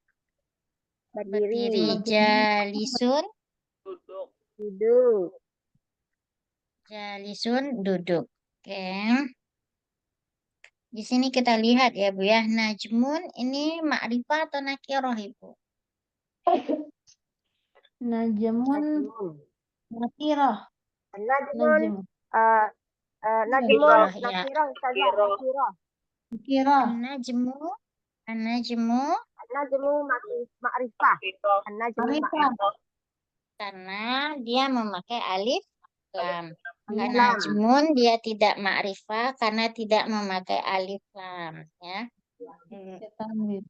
berdiri, Berdiri. jalisun Duduk. Duduk. duduk. Oke. Di sini kita lihat ya, Bu, ya. Najmun ini ma'rifah atau nakirah, Ibu? Najmun. Najmun. Nakirah. Najmun. Najm. Najmun. Nakirah, ya. Nakirah. Nakirah. Nakirah. An-najmu Najmu ma'rifah. Pitoh. Najmu Ma'rifah. ma'rifah. karena dia memakai alif lam. Alif lam. Najmun dia tidak ma'rifah karena tidak memakai alif lam, ya. Tanwin.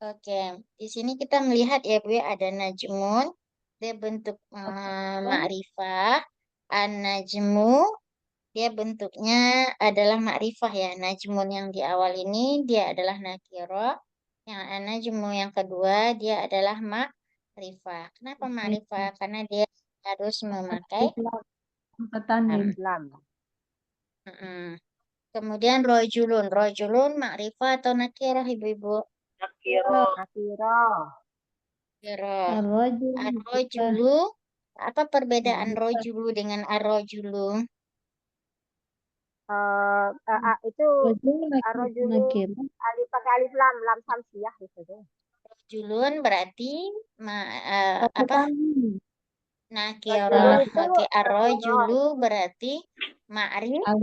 Oke, di sini kita melihat ya, Bu, ya, ada najmun, dia bentuk ma'rifah. An-najmu dia bentuknya adalah ma'rifah ya. Najmun yang di awal ini dia adalah nakiro. Yang an-najmu yang kedua dia adalah ma'rifah. Kenapa ma'rifah? Karena dia harus memakai Tanwin. Lam. mm-mm. Kemudian rojulun. Rojulun ma'rifah atau nakirah, Ibu-ibu? Nakiro. Nakirah. Nakirah. Ar-rajul. Ar-rojulu. Apa perbedaan Ma'rifah. rojulu dengan ar-rojulu? Itu Rajul arrojulu nakirah. pakai alif lam samsiah gitu deh. Rojulun berarti apa? Tanwin. Nakirah. Rojulun itu Oke, ar-rojulu berarti ma'rifah.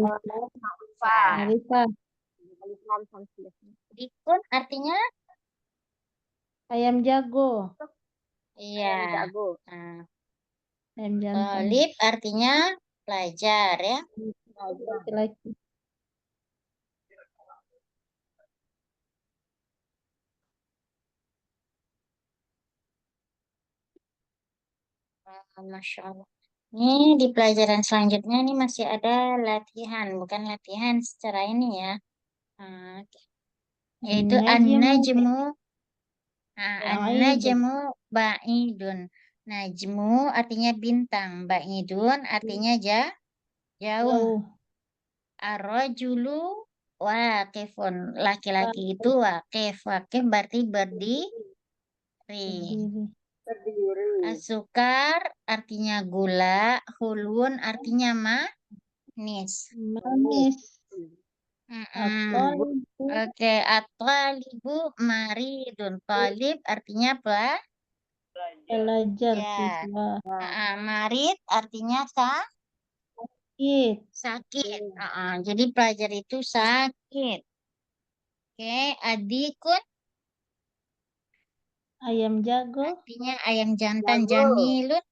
Ma'rifah. Alif lam samsiah. Dikun artinya Ayam jago. iya. Jago. Nah, Ayam jantan. Thalib artinya pelajar ya. Laki-laki. Masya Allah. Ini di pelajaran selanjutnya ini masih ada latihan, bukan latihan secara ini ya. Oke. Yaitu An-najmu an-najmu. ba'idun. An-najmu ba'idun. Najmu artinya bintang, ba'idun artinya jauh. Jauh. Ar-rajulu waqifun. Laki-laki itu waqif. Waqif berarti berdiri. Berdiri. Berdiri. Sukar artinya gula, hulun artinya manis. Manis. Mm-mm. At-talibu Oke, at-talibu maridun. Talib artinya Belajar. pelajar Ya. siswa. Marid artinya Sakit. sakit. Jadi pelajar itu sakit. Oke, adikun Ayam jago. artinya ayam jantan, Jago. jamilun.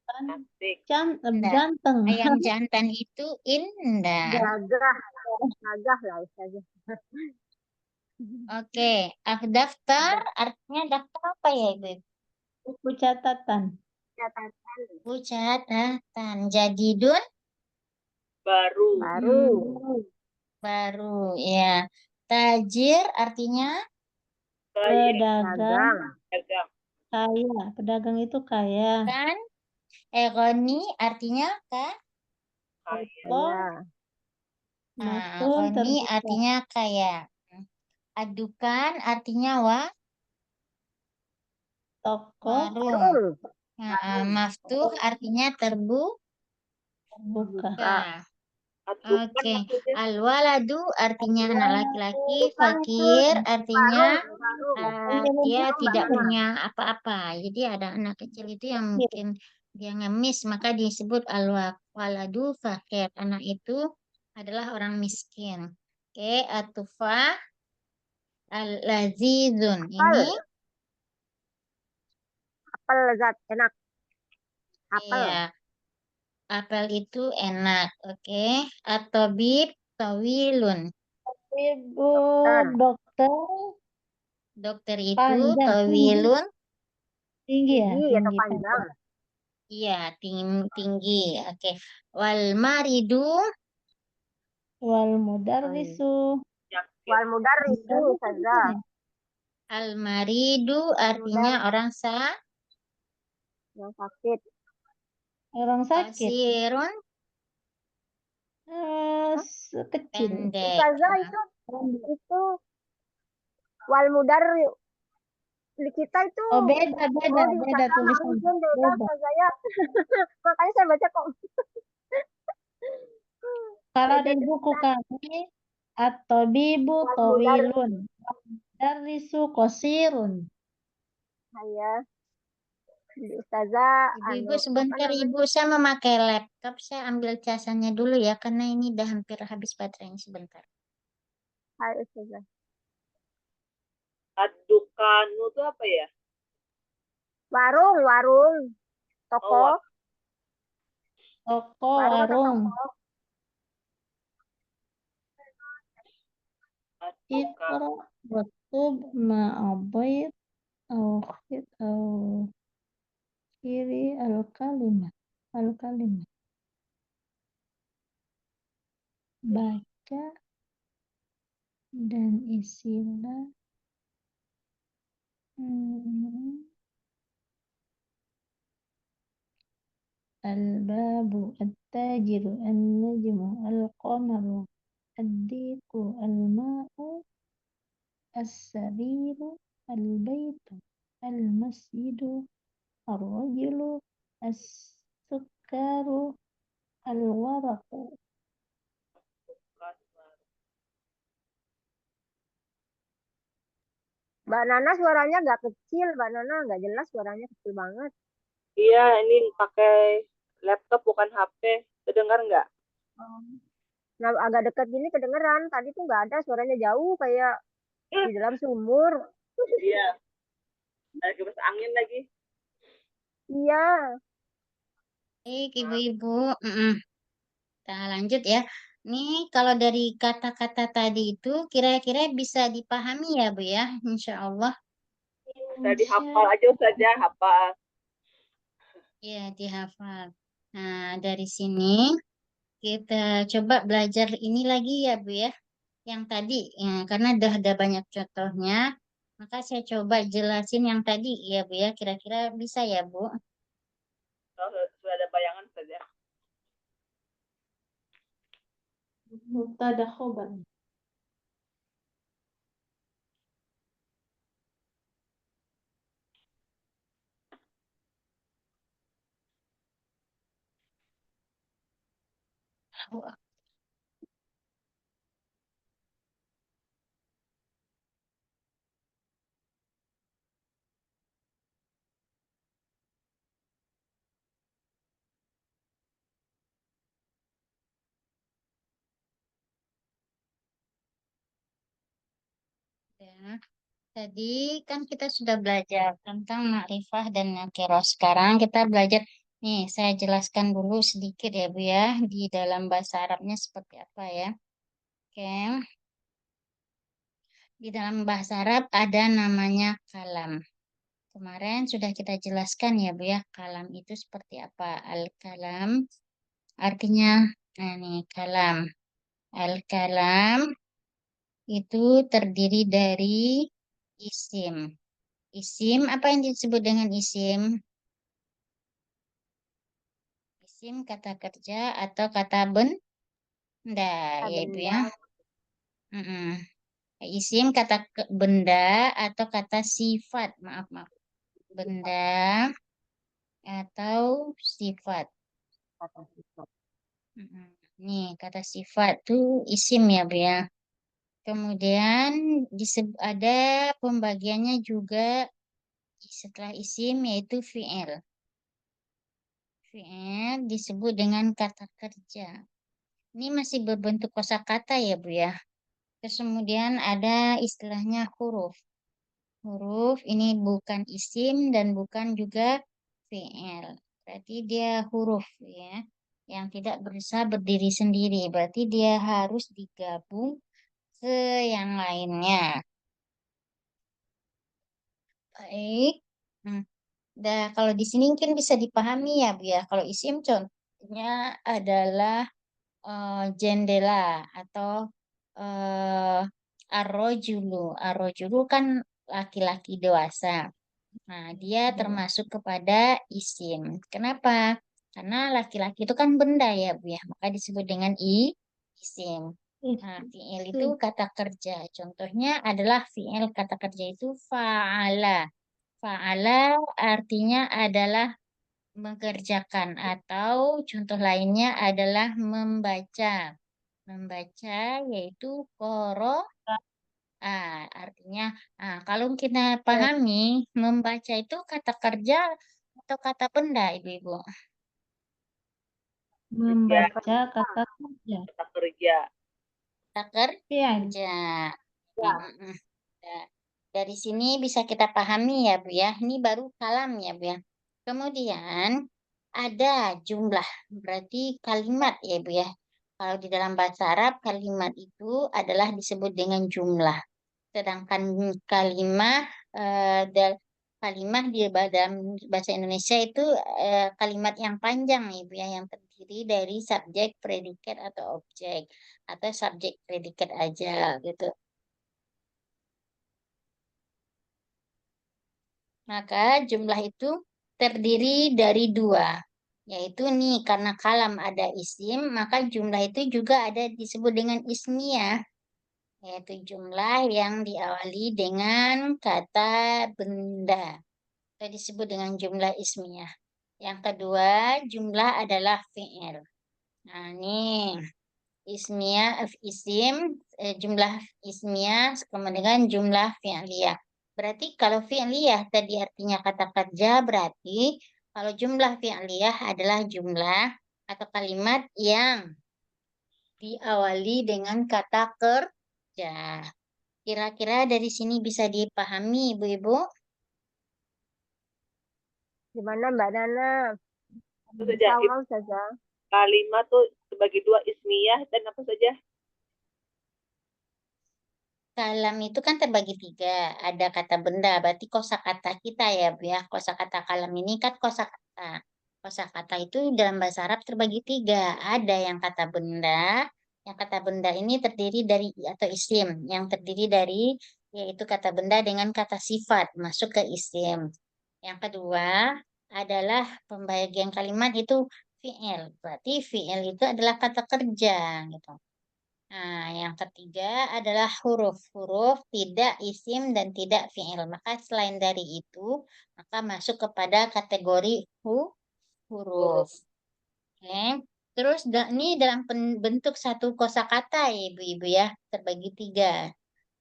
Cantik. Indah. Ganteng. Ayam jantan itu indah. Gagah. Gagah lah saja. Oke, daftar artinya daftar apa ya, Ibu? Buku catatan. Catatan. Buku catatan. Jadidun Baru. Baru. baru ya. Tajir artinya Pedagang Dagang. Dagang. kaya. Pedagang itu kaya. kan. Egoni artinya Kaya. Toko Ya. makul Goni terbuka. artinya kaya. Adukan artinya Toko warung. Warung. Maftuh artinya terbuka. Atukan Oke. maksudnya. Al-waladu artinya anak laki-laki. Bukan itu. Fakir artinya Warung. dia Warung. tidak Mbak Nana. punya apa-apa. Jadi ada anak kecil itu yang mungkin dia ngemis, maka disebut al-waladu fakir. Anak itu adalah orang miskin. Oke, atufah al-lazizun. Ini Apel lezat enak. Apel. iya, apel itu enak. Oke, atobib tawilun. Ibu Dokter. dokter Dokter itu panjang tawilun. tinggi ya Tinggi atau tinggi panjang. Iya, tinggi. Oke. Wal maridu wal mudarrisu Yakin. Wal mudarrisu saja. al maridu artinya orang Yang sakit. orang sakit kasirun kecil pendek. Ustazah itu wal mudarri di kita itu oh beda di Ustazah tulisan mungkin beda beda Ustazah ya. Makanya saya baca kok. kalau Beda di buku kami at-tabibu wal tawilun mudarrisu qasirun saya di Ustazah Ibu-ibu sebentar, Ibu, saya memakai laptop. Saya ambil casannya dulu ya, karena ini udah hampir habis baterainya sebentar. Hai Ustazah. Adukanu itu apa ya? Warung. Toko. toko Warung atau warung toko. Adukan. Iqra waktub ma'abayt au khit au kiri al-kalimah baca dan isilah al-babu at-tajiru an-najmu al-qamaru ad-diku al-ma'u as-sariru al-baitu al-masjidu ar-rajulu as-sukkaru al-waraqu Mbak Nana suaranya nggak kecil. Mbak Nana nggak jelas suaranya kecil banget. Iya, ini pakai laptop bukan HP. Kedengar nggak? Nah, agak dekat gini kedengeran. Tadi tuh nggak ada, suaranya jauh kayak di dalam sumur. Iya. Ada kipas angin lagi. Iya. Baik, Ibu-ibu. Kita lanjut ya. Nih, kalau dari kata-kata tadi itu kira-kira bisa dipahami ya, Bu ya? Insya Allah. Bisa dihafal aja Ustaz ya, hafal. Ya, dihafal. Nah, dari sini kita coba belajar ini lagi ya, Bu ya. Yang tadi, ya, karena udah ada banyak contohnya, maka saya coba jelasin yang tadi ya, Bu ya. Kira-kira bisa ya, Bu? Sudah ada bayangan Ustaz ya. Mubtada khobar. Ya. Tadi kan kita sudah belajar tentang makrifah dan nakirah. Sekarang kita belajar, nih saya jelaskan dulu sedikit ya Bu ya, di dalam bahasa Arabnya seperti apa ya. Oke, di dalam bahasa Arab ada namanya kalam. Kemarin sudah kita jelaskan ya Bu ya, kalam itu seperti apa. Al-kalam artinya, nah nih kalam. Al-kalam itu terdiri dari isim. Isim, apa yang disebut dengan isim? Isim kata kerja atau kata benda, ya Ibu ya. Benda. Mm-mm. Isim kata benda atau kata sifat, maaf maaf, benda atau sifat. Mm-mm. Nih kata sifat tuh isim ya Bu ya. Kemudian ada pembagiannya juga setelah isim yaitu fi'il. Fi'il disebut dengan kata kerja. Ini masih berbentuk kosakata ya Bu ya. Terus kemudian ada istilahnya huruf. Huruf ini bukan isim dan bukan juga fi'il. Berarti dia huruf ya, yang tidak bisa berdiri sendiri. Berarti dia harus digabung ke yang lainnya. Baik. Hmm. Kalau di sini mungkin bisa dipahami ya Bu ya. Kalau isim contohnya adalah jendela atau eh arrojulu. Arrojulu kan laki-laki dewasa. Nah, dia termasuk kepada isim. Kenapa? Karena laki-laki itu kan benda ya, Bu ya. Maka disebut dengan isim. Nah, fi'il itu kata kerja. Contohnya adalah fi'il kata kerja itu fa'ala. Fa'ala artinya adalah mengerjakan atau contoh lainnya adalah membaca. Membaca yaitu artinya, kalau kita pahami, membaca itu kata kerja atau kata benda, Ibu-ibu. Kerja, Membaca kata kerja. kata kerja. Kata Fi'il. kerja. Ya, Mm-mm. Nah, dari sini bisa kita pahami ya, Bu ya. Ini baru kalam ya, Bu ya. Kemudian ada jumlah, berarti kalimat ya, Bu ya. Kalau di dalam bahasa Arab, kalimat itu adalah disebut dengan jumlah. Sedangkan kalimat kalimat di dalam bahasa Indonesia itu kalimat yang panjang Ibu ya, yang terdiri dari subjek, predikat atau objek atau subjek predikat aja gitu. Maka jumlah itu terdiri dari dua, yaitu nih karena kalam ada isim, maka jumlah itu juga ada disebut dengan ismiyah, yaitu jumlah yang diawali dengan kata benda. Kita disebut dengan jumlah ismiyah. Yang kedua, jumlah adalah fi'il. Nah, ini ismiyah, isim, jumlah ismiyah sama dengan jumlah fi'liyah. Berarti kalau fi'liyah tadi artinya kata kerja, berarti kalau jumlah fi'liyah adalah jumlah atau kalimat yang diawali dengan kata kerja. Kira-kira dari sini bisa dipahami, Ibu-ibu? gimana Mbak Nana? Apa saja? Sama saja. Kalimat tuh terbagi dua, ismiyah dan apa saja? Kalam itu kan terbagi tiga. Ada kata benda, berarti kosakata kita ya, Bu ya. Kosakata kalam ini kan kosakata. Kosakata itu dalam bahasa Arab terbagi tiga. Ada yang kata benda, yang kata benda ini terdiri dari atau isim, yang terdiri dari yaitu kata benda dengan kata sifat masuk ke isim. Yang kedua adalah pembagian kalimat itu fi'il. Berarti fi'il itu adalah kata kerja gitu. Nah, yang ketiga adalah huruf. Huruf tidak isim dan tidak fi'il. Maka selain dari itu, maka masuk kepada kategori huruf. Oke. Terus ini dalam bentuk satu kosakata ya ibu-ibu ya, terbagi tiga.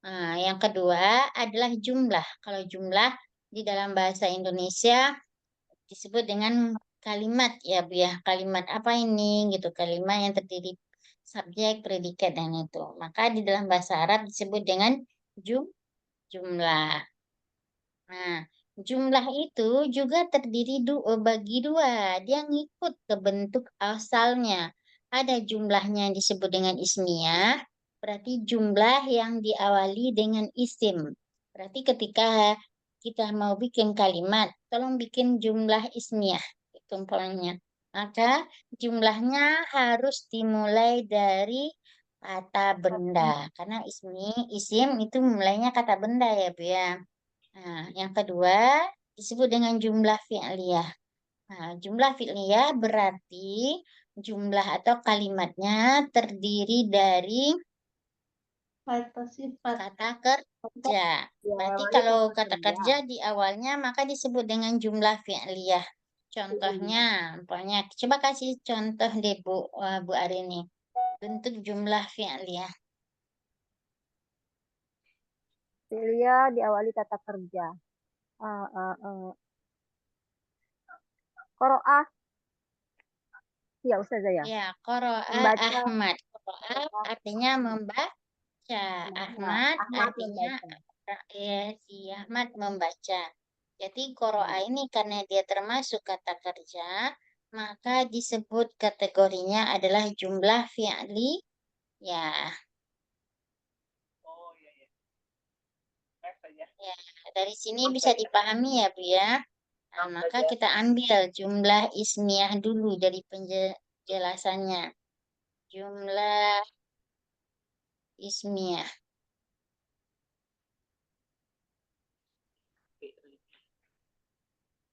Nah, yang kedua adalah jumlah. Kalau jumlah di dalam bahasa Indonesia disebut dengan kalimat ya Bu ya. Kalimat apa ini gitu. Kalimat yang terdiri subjek, predikat dan itu. Maka di dalam bahasa Arab disebut dengan jumlah. Nah, jumlah itu juga terdiri bagi dua. Dia ngikut ke bentuk asalnya. Ada jumlahnya yang disebut dengan ismiyah, berarti jumlah yang diawali dengan isim. Berarti ketika kita mau bikin kalimat, tolong bikin jumlah ismiyah, itu umpamanya. Maka jumlahnya harus dimulai dari kata benda. Karena isim itu mulainya kata benda ya Bu ya. Nah, yang kedua disebut dengan jumlah fi'liyah. Nah, jumlah fi'liyah berarti jumlah atau kalimatnya terdiri dari Kata sifat. kata kerja. Berarti Diawali kalau kata kata kerja di awalnya maka disebut dengan jumlah fi'liyah. Contohnya, umpamanya, coba kasih contoh deh Bu Arini. Bentuk jumlah fi'liyah. Filia diawali kata kerja. Qoro'ah. Ya, Ustazah ya. Ya, Qoro'a Membaca. Ahmad. Qoro'a artinya membaca. Ahmad Ahmad artinya membaca. si Ahmad membaca. Jadi Qoro'a ini karena dia termasuk kata kerja, maka disebut kategorinya adalah jumlah fi'li. Ya, Oh iya iya. Next saja. ya. Dari sini bisa dipahami ya, Bu ya. Nah, maka kita ambil jumlah ismiyah dulu dari penjelasannya. Jumlah ismiyah.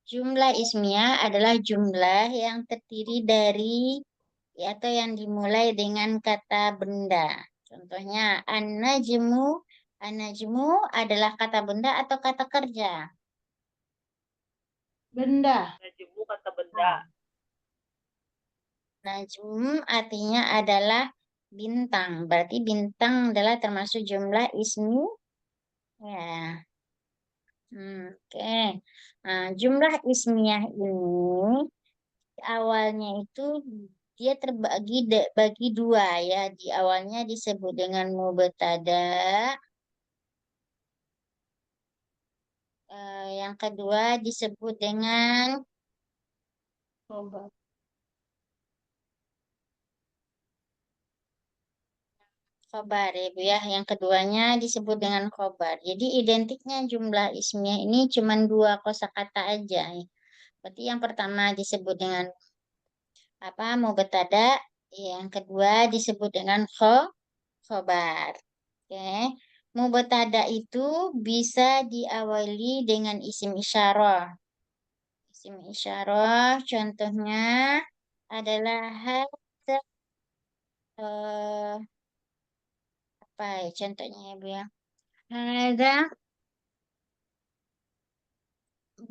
Jumlah ismiyah adalah jumlah yang terdiri dari atau yang dimulai dengan kata benda. Contohnya, an-najmu. An-najmu adalah kata benda atau kata kerja. Benda. Najmu kata benda. Najm artinya adalah bintang. Berarti bintang adalah termasuk jumlah ismi. Ya. Oke. Nah, jumlah ismiyah ini awalnya itu dia terbagi bagi dua ya. Di awalnya disebut dengan mubtada. Yang kedua disebut dengan Obat. khobar ya Bu ya. Yang keduanya disebut dengan khobar. Jadi identiknya jumlah ismiyah ini cuma dua kosakata aja. Berarti yang pertama disebut dengan apa? Mubtada. Yang kedua disebut dengan khobar. Oke. Mubtada itu bisa diawali dengan isim isyarah. Isim isyarah contohnya adalah hadza apa ya contohnya ya Bu ya. Hadza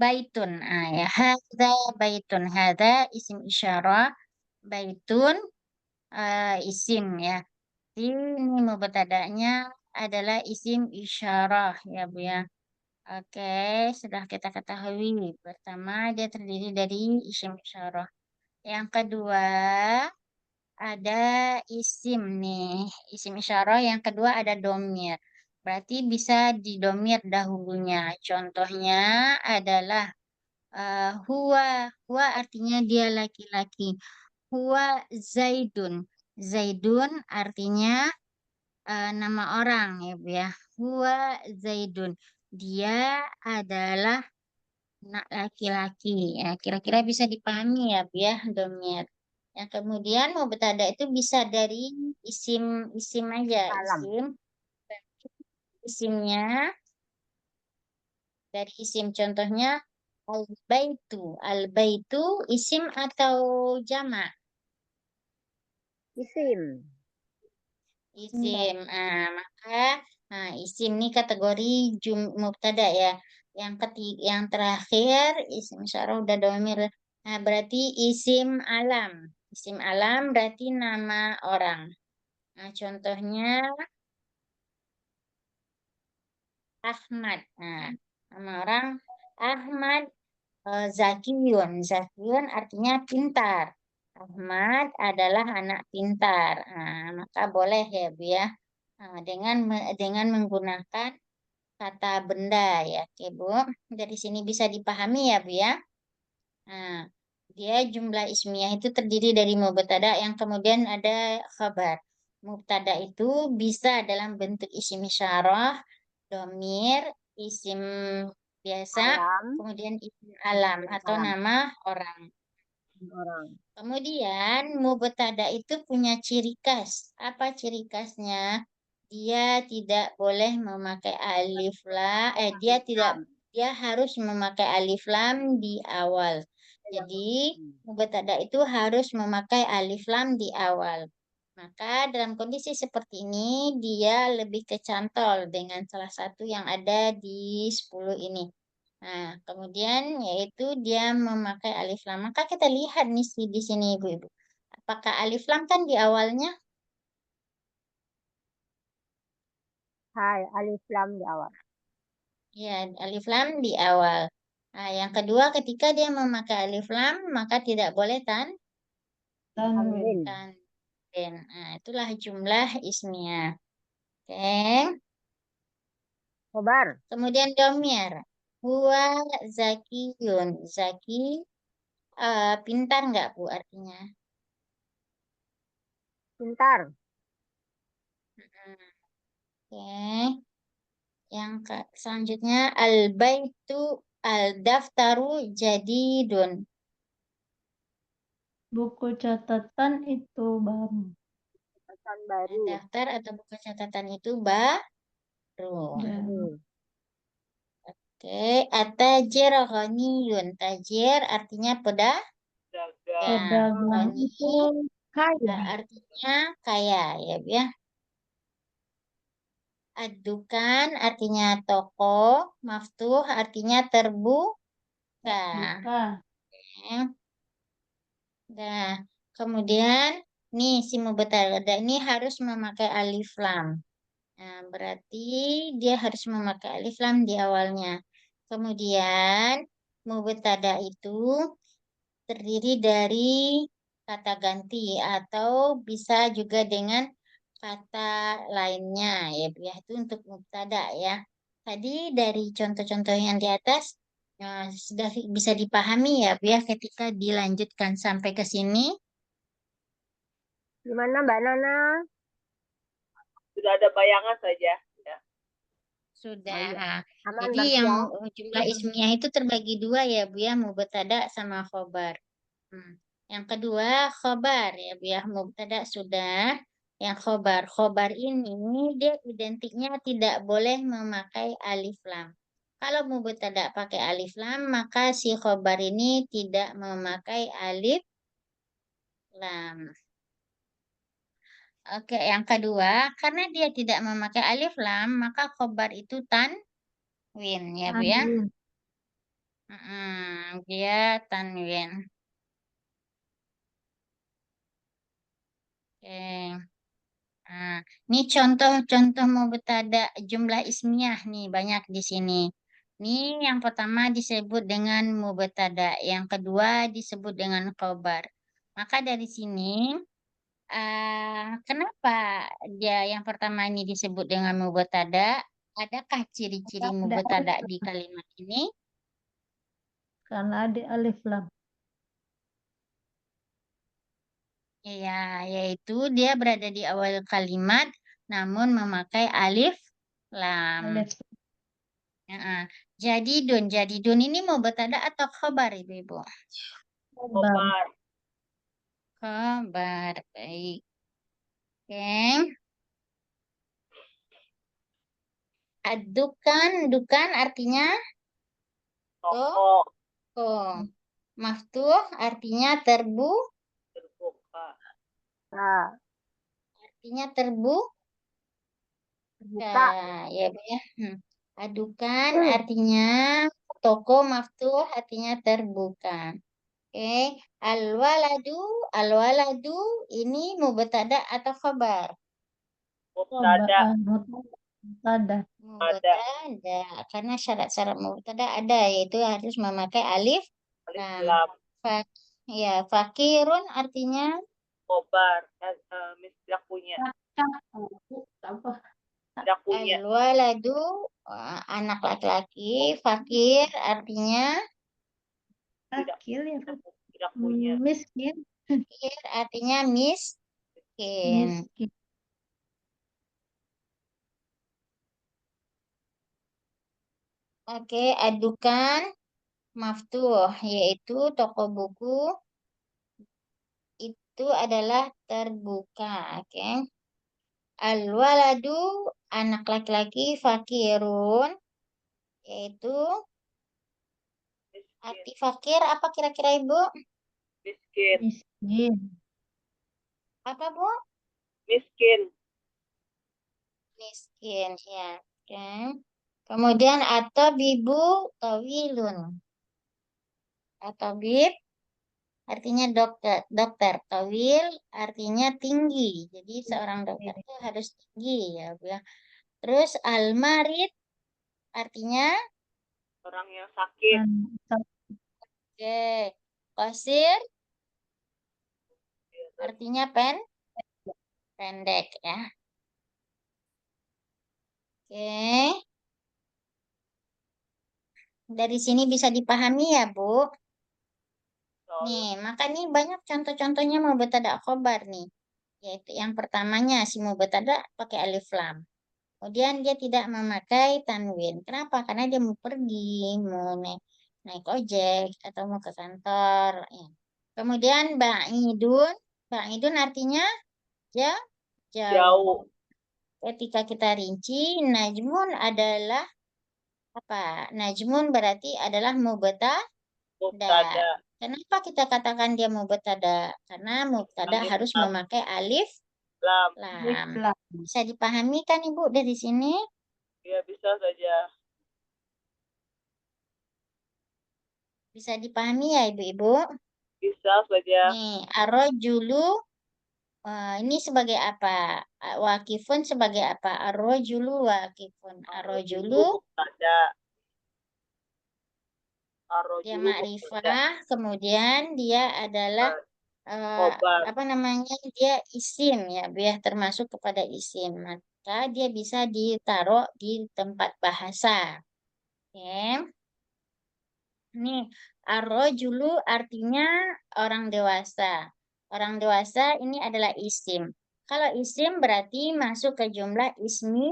baitun. Ah ya hadza baitun. Hadza isim isyarah. Baitun isim ya. Ini mubtada'nya adalah isim isyarah ya Bu ya. Oke, sudah kita ketahui. Pertama, dia terdiri dari isim isyarah. Yang kedua, ada isim nih. Isim isyarah. Yang kedua ada domir. Berarti bisa didomir dahulunya. Contohnya adalah Huwa artinya dia laki-laki. Huwa Zaidun. Zaidun artinya nama orang ya Bu ya. Huwa Zaidun. Dia adalah anak laki-laki. Ya, kira-kira bisa dipahami ya Bu ya, domir. Yang kemudian mubtada itu bisa dari isim aja, Alam. isimnya dari isim, contohnya al-baitu. Al-baitu isim atau jamak? Isim. Isim. Maka isim ini kategori mubtada ya. Yang terakhir isim isyarah udah domir. Nah, berarti isim alam. Isim alam berarti nama orang. Nah, contohnya Ahmad. Nah, nama orang Ahmad Zakiyun. Zakiyun artinya pintar. Ahmad adalah anak pintar. Nah, maka boleh ya Bu ya. Dengan menggunakan kata benda ya, oke Bu. Dari sini bisa dipahami ya Bu ya. Nah, dia jumlah ismiyah itu terdiri dari mubtada yang kemudian ada khabar. Mubtada itu bisa dalam bentuk isim isyarah, domir, isim biasa, Alam. kemudian isim alam atau Alam. nama orang. Orang. Kemudian mubtada itu punya ciri khas. Apa ciri khasnya? Dia tidak boleh memakai alif lam. Dia harus memakai alif lam di awal. Jadi mubtada itu harus memakai alif lam di awal. Maka dalam kondisi seperti ini dia lebih kecantol dengan salah satu yang ada di 10 ini. Nah, kemudian yaitu dia memakai alif lam. Maka kita lihat nih di sini Ibu-ibu. Apakah alif lam kan di awalnya? Hai, alif lam di awal. Ya, alif lam di awal. Nah, yang kedua ketika dia memakai alif lam maka tidak boleh Tanwin. tanwin. Nah, itulah jumlah ismiyah. Oke. Khobar. Kemudian domir. Huwa zakiyun. Zaki pintar nggak Bu artinya? Pintar. Hmm, Oke. Selanjutnya al-baitu al-daftaru jadidun. Buku catatan itu baru. Pesan baru. Daftar atau buku catatan itu baru. Ya. Oke, at-tajir ghaniyun. Tajir artinya pedagang. Pedagang Ghani itu kaya. artinya kaya ya, Bu ya. Ad-dukan artinya toko, maftuh artinya terbuka. Buka. Oke. Nah, kemudian nih si mubtada ini harus memakai alif lam. Nah, berarti dia harus memakai alif lam di awalnya. Kemudian mubtada itu terdiri dari kata ganti atau bisa juga dengan kata lainnya ya Bu ya. Itu untuk mubtada ya. Tadi dari contoh-contoh yang di atas sudah bisa dipahami ya Bu ya ketika dilanjutkan sampai ke sini. Gimana Mbak Nana? Sudah ada bayangan saja. Ya. Sudah. Oh, iya. Ah, Aman jadi berarti yang ya. jumlah ismiyah itu terbagi dua ya Bu ya, mubtada sama khobar. Yang kedua khobar ya Bu ya, mubtada sudah. Yang khobar, khobar ini dia identiknya tidak boleh memakai alif lam. Kalau mubtada pakai alif lam, maka si khobar ini tidak memakai alif lam. Oke, yang kedua, karena dia tidak memakai alif lam, maka khobar itu tanwin ya Bu ya. Tanwin. Dia tanwin. Oke. Nah, ini contoh-contoh mubtada jumlah ismiyah nih banyak di sini. Ini yang pertama disebut dengan mubtada, yang kedua disebut dengan khobar. Maka dari sini, kenapa dia yang pertama ini disebut dengan mubtada? Adakah ciri-ciri Tidak mubtada di kalimat ini? karena ada alif lam. Ya, yaitu dia berada di awal kalimat namun memakai alif lam. Alif Ya, jadi dun ini mubtada atau khabar Ibu-ibu? khabar. Kobar. Khabar, baik. Oke. Dukan artinya Toko. oh. Maftuh artinya terbuka. Nah, Terbuka terbuka. ya Bu ya. Adukan artinya toko, maftuh artinya terbuka. Oke, alwaladu ini mubtada atau khabar? Mubtada. Mubtada. Mubtada, karena syarat-syarat mubtada ada, yaitu harus memakai alif Alif lam. lam. Fakirun artinya Kobar. Tidak punya. Apa? Tidak punya. alwaladu anak laki-laki, fakir artinya Tidak, Akil ya. tidak punya. Miskin. fakir artinya miskin. Miskin. Oke, adukan maftuh yaitu toko buku itu adalah terbuka. Oke. Alwaladu anak laki-laki, fakirun yaitu arti Miskin. fakir apa kira-kira Ibu? Miskin. Miskin. Apa Bu? Miskin. Miskin ya. Oke. Kemudian atau bibu tawilun. Atau bib artinya dokter. Dokter tawil artinya tinggi. Jadi seorang dokter itu harus tinggi ya Bu ya. Terus almarid artinya Orang yang sakit. oke. Qasir artinya pendek ya. Oke. Dari sini bisa dipahami ya, Bu. Nih, maka nih banyak contoh-contohnya mubtada khobar nih. Yaitu yang pertamanya si mubtada pakai alif lam. Kemudian dia tidak memakai tanwin. Kenapa? Karena dia mau pergi, mau naik ojek atau mau ke kantor. Ya. Kemudian ba'idun artinya jauh. Jauh. Ketika kita rinci, najmun adalah apa? Najmun berarti adalah Mubtada. Kenapa kita katakan dia mubtada? Karena mubtada Alif harus lam. memakai alif Lam. lam. Bisa dipahami kan Ibu dari sini? Ya, bisa saja. Bisa dipahami ya Ibu-ibu? Bisa saja. Nih, arrojulu ini sebagai apa? Wakifun sebagai apa? Arrojulu wakifun. Arrojulu Mubtada. dia Arrojulu mubtada. ma'rifah, kemudian dia adalah Khobar. apa namanya? Dia isim ya, biar termasuk kepada isim. Maka dia bisa ditaruh di tempat bahasa. Oke. Nih, arrojulu artinya orang dewasa. Orang dewasa ini adalah isim. Kalau isim berarti masuk ke jumlah ismi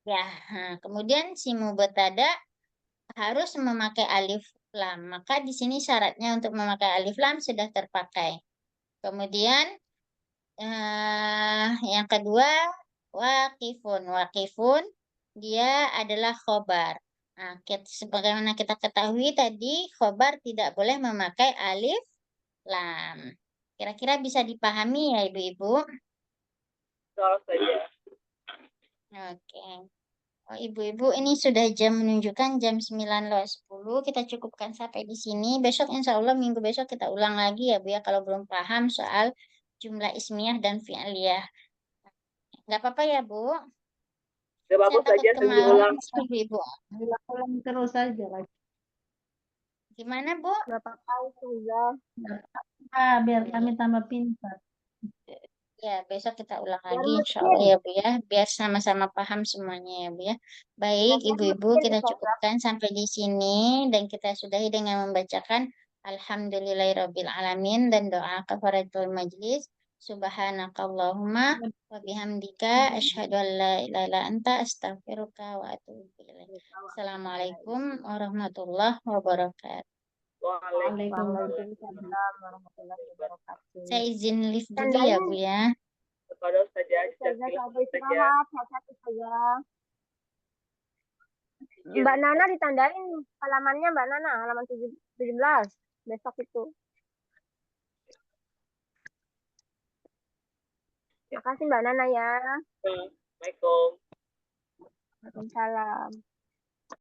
ya. Nah, kemudian si mubtada harus memakai alif lam. Maka di sini syaratnya untuk memakai alif lam sudah terpakai. Kemudian yang kedua wakifun. Wakifun dia adalah khobar. Nah, sebagaimana kita ketahui tadi khobar tidak boleh memakai alif lam. Kira-kira bisa dipahami ya Ibu-ibu? Soal saja. Oke. Oh, Ibu-ibu, ini sudah jam menunjukkan jam 9.10. Kita cukupkan sampai di sini. Besok insya Allah minggu besok kita ulang lagi ya Bu ya. Kalau belum paham soal jumlah ismiyah dan fi'liyah. Nggak apa-apa ya Bu. Tidak Saya apa-apa takut saja kemarin diulang. sih Ibu. Ulang terus saja lagi. Gimana Bu? Nggak apa-apa itu ya. Biar kami tambah pintar. Ya, besok kita ulang Biar lagi insya Allah mesin. ya Bu ya, biar sama-sama paham semuanya ya Bu ya. Baik, Biar Ibu-ibu mesin kita Ustazah. cukupkan sampai di sini dan kita sudahi dengan membacakan Alhamdulillahirabbil alamin dan doa kafaratul majlis. Subhanakallahumma wa bihamdika asyhadu an la ilaha illa anta astaghfiruka wa atubu ilaik. Assalamualaikum warahmatullahi wabarakatuh. Waalaikumsalam Waalaikumsalam warahmatullahi wabarakatuh. Saya izin live dulu ya Tandain Bu ya. kepada Ustazah Ustazah Syakila sampai saja. istirahat, sehat Ustazah. Mbak Nana ditandain halamannya Mbak Nana, halaman 17 besok itu. Makasih Mbak Nana ya. Assalamualaikum. Waalaikumsalam.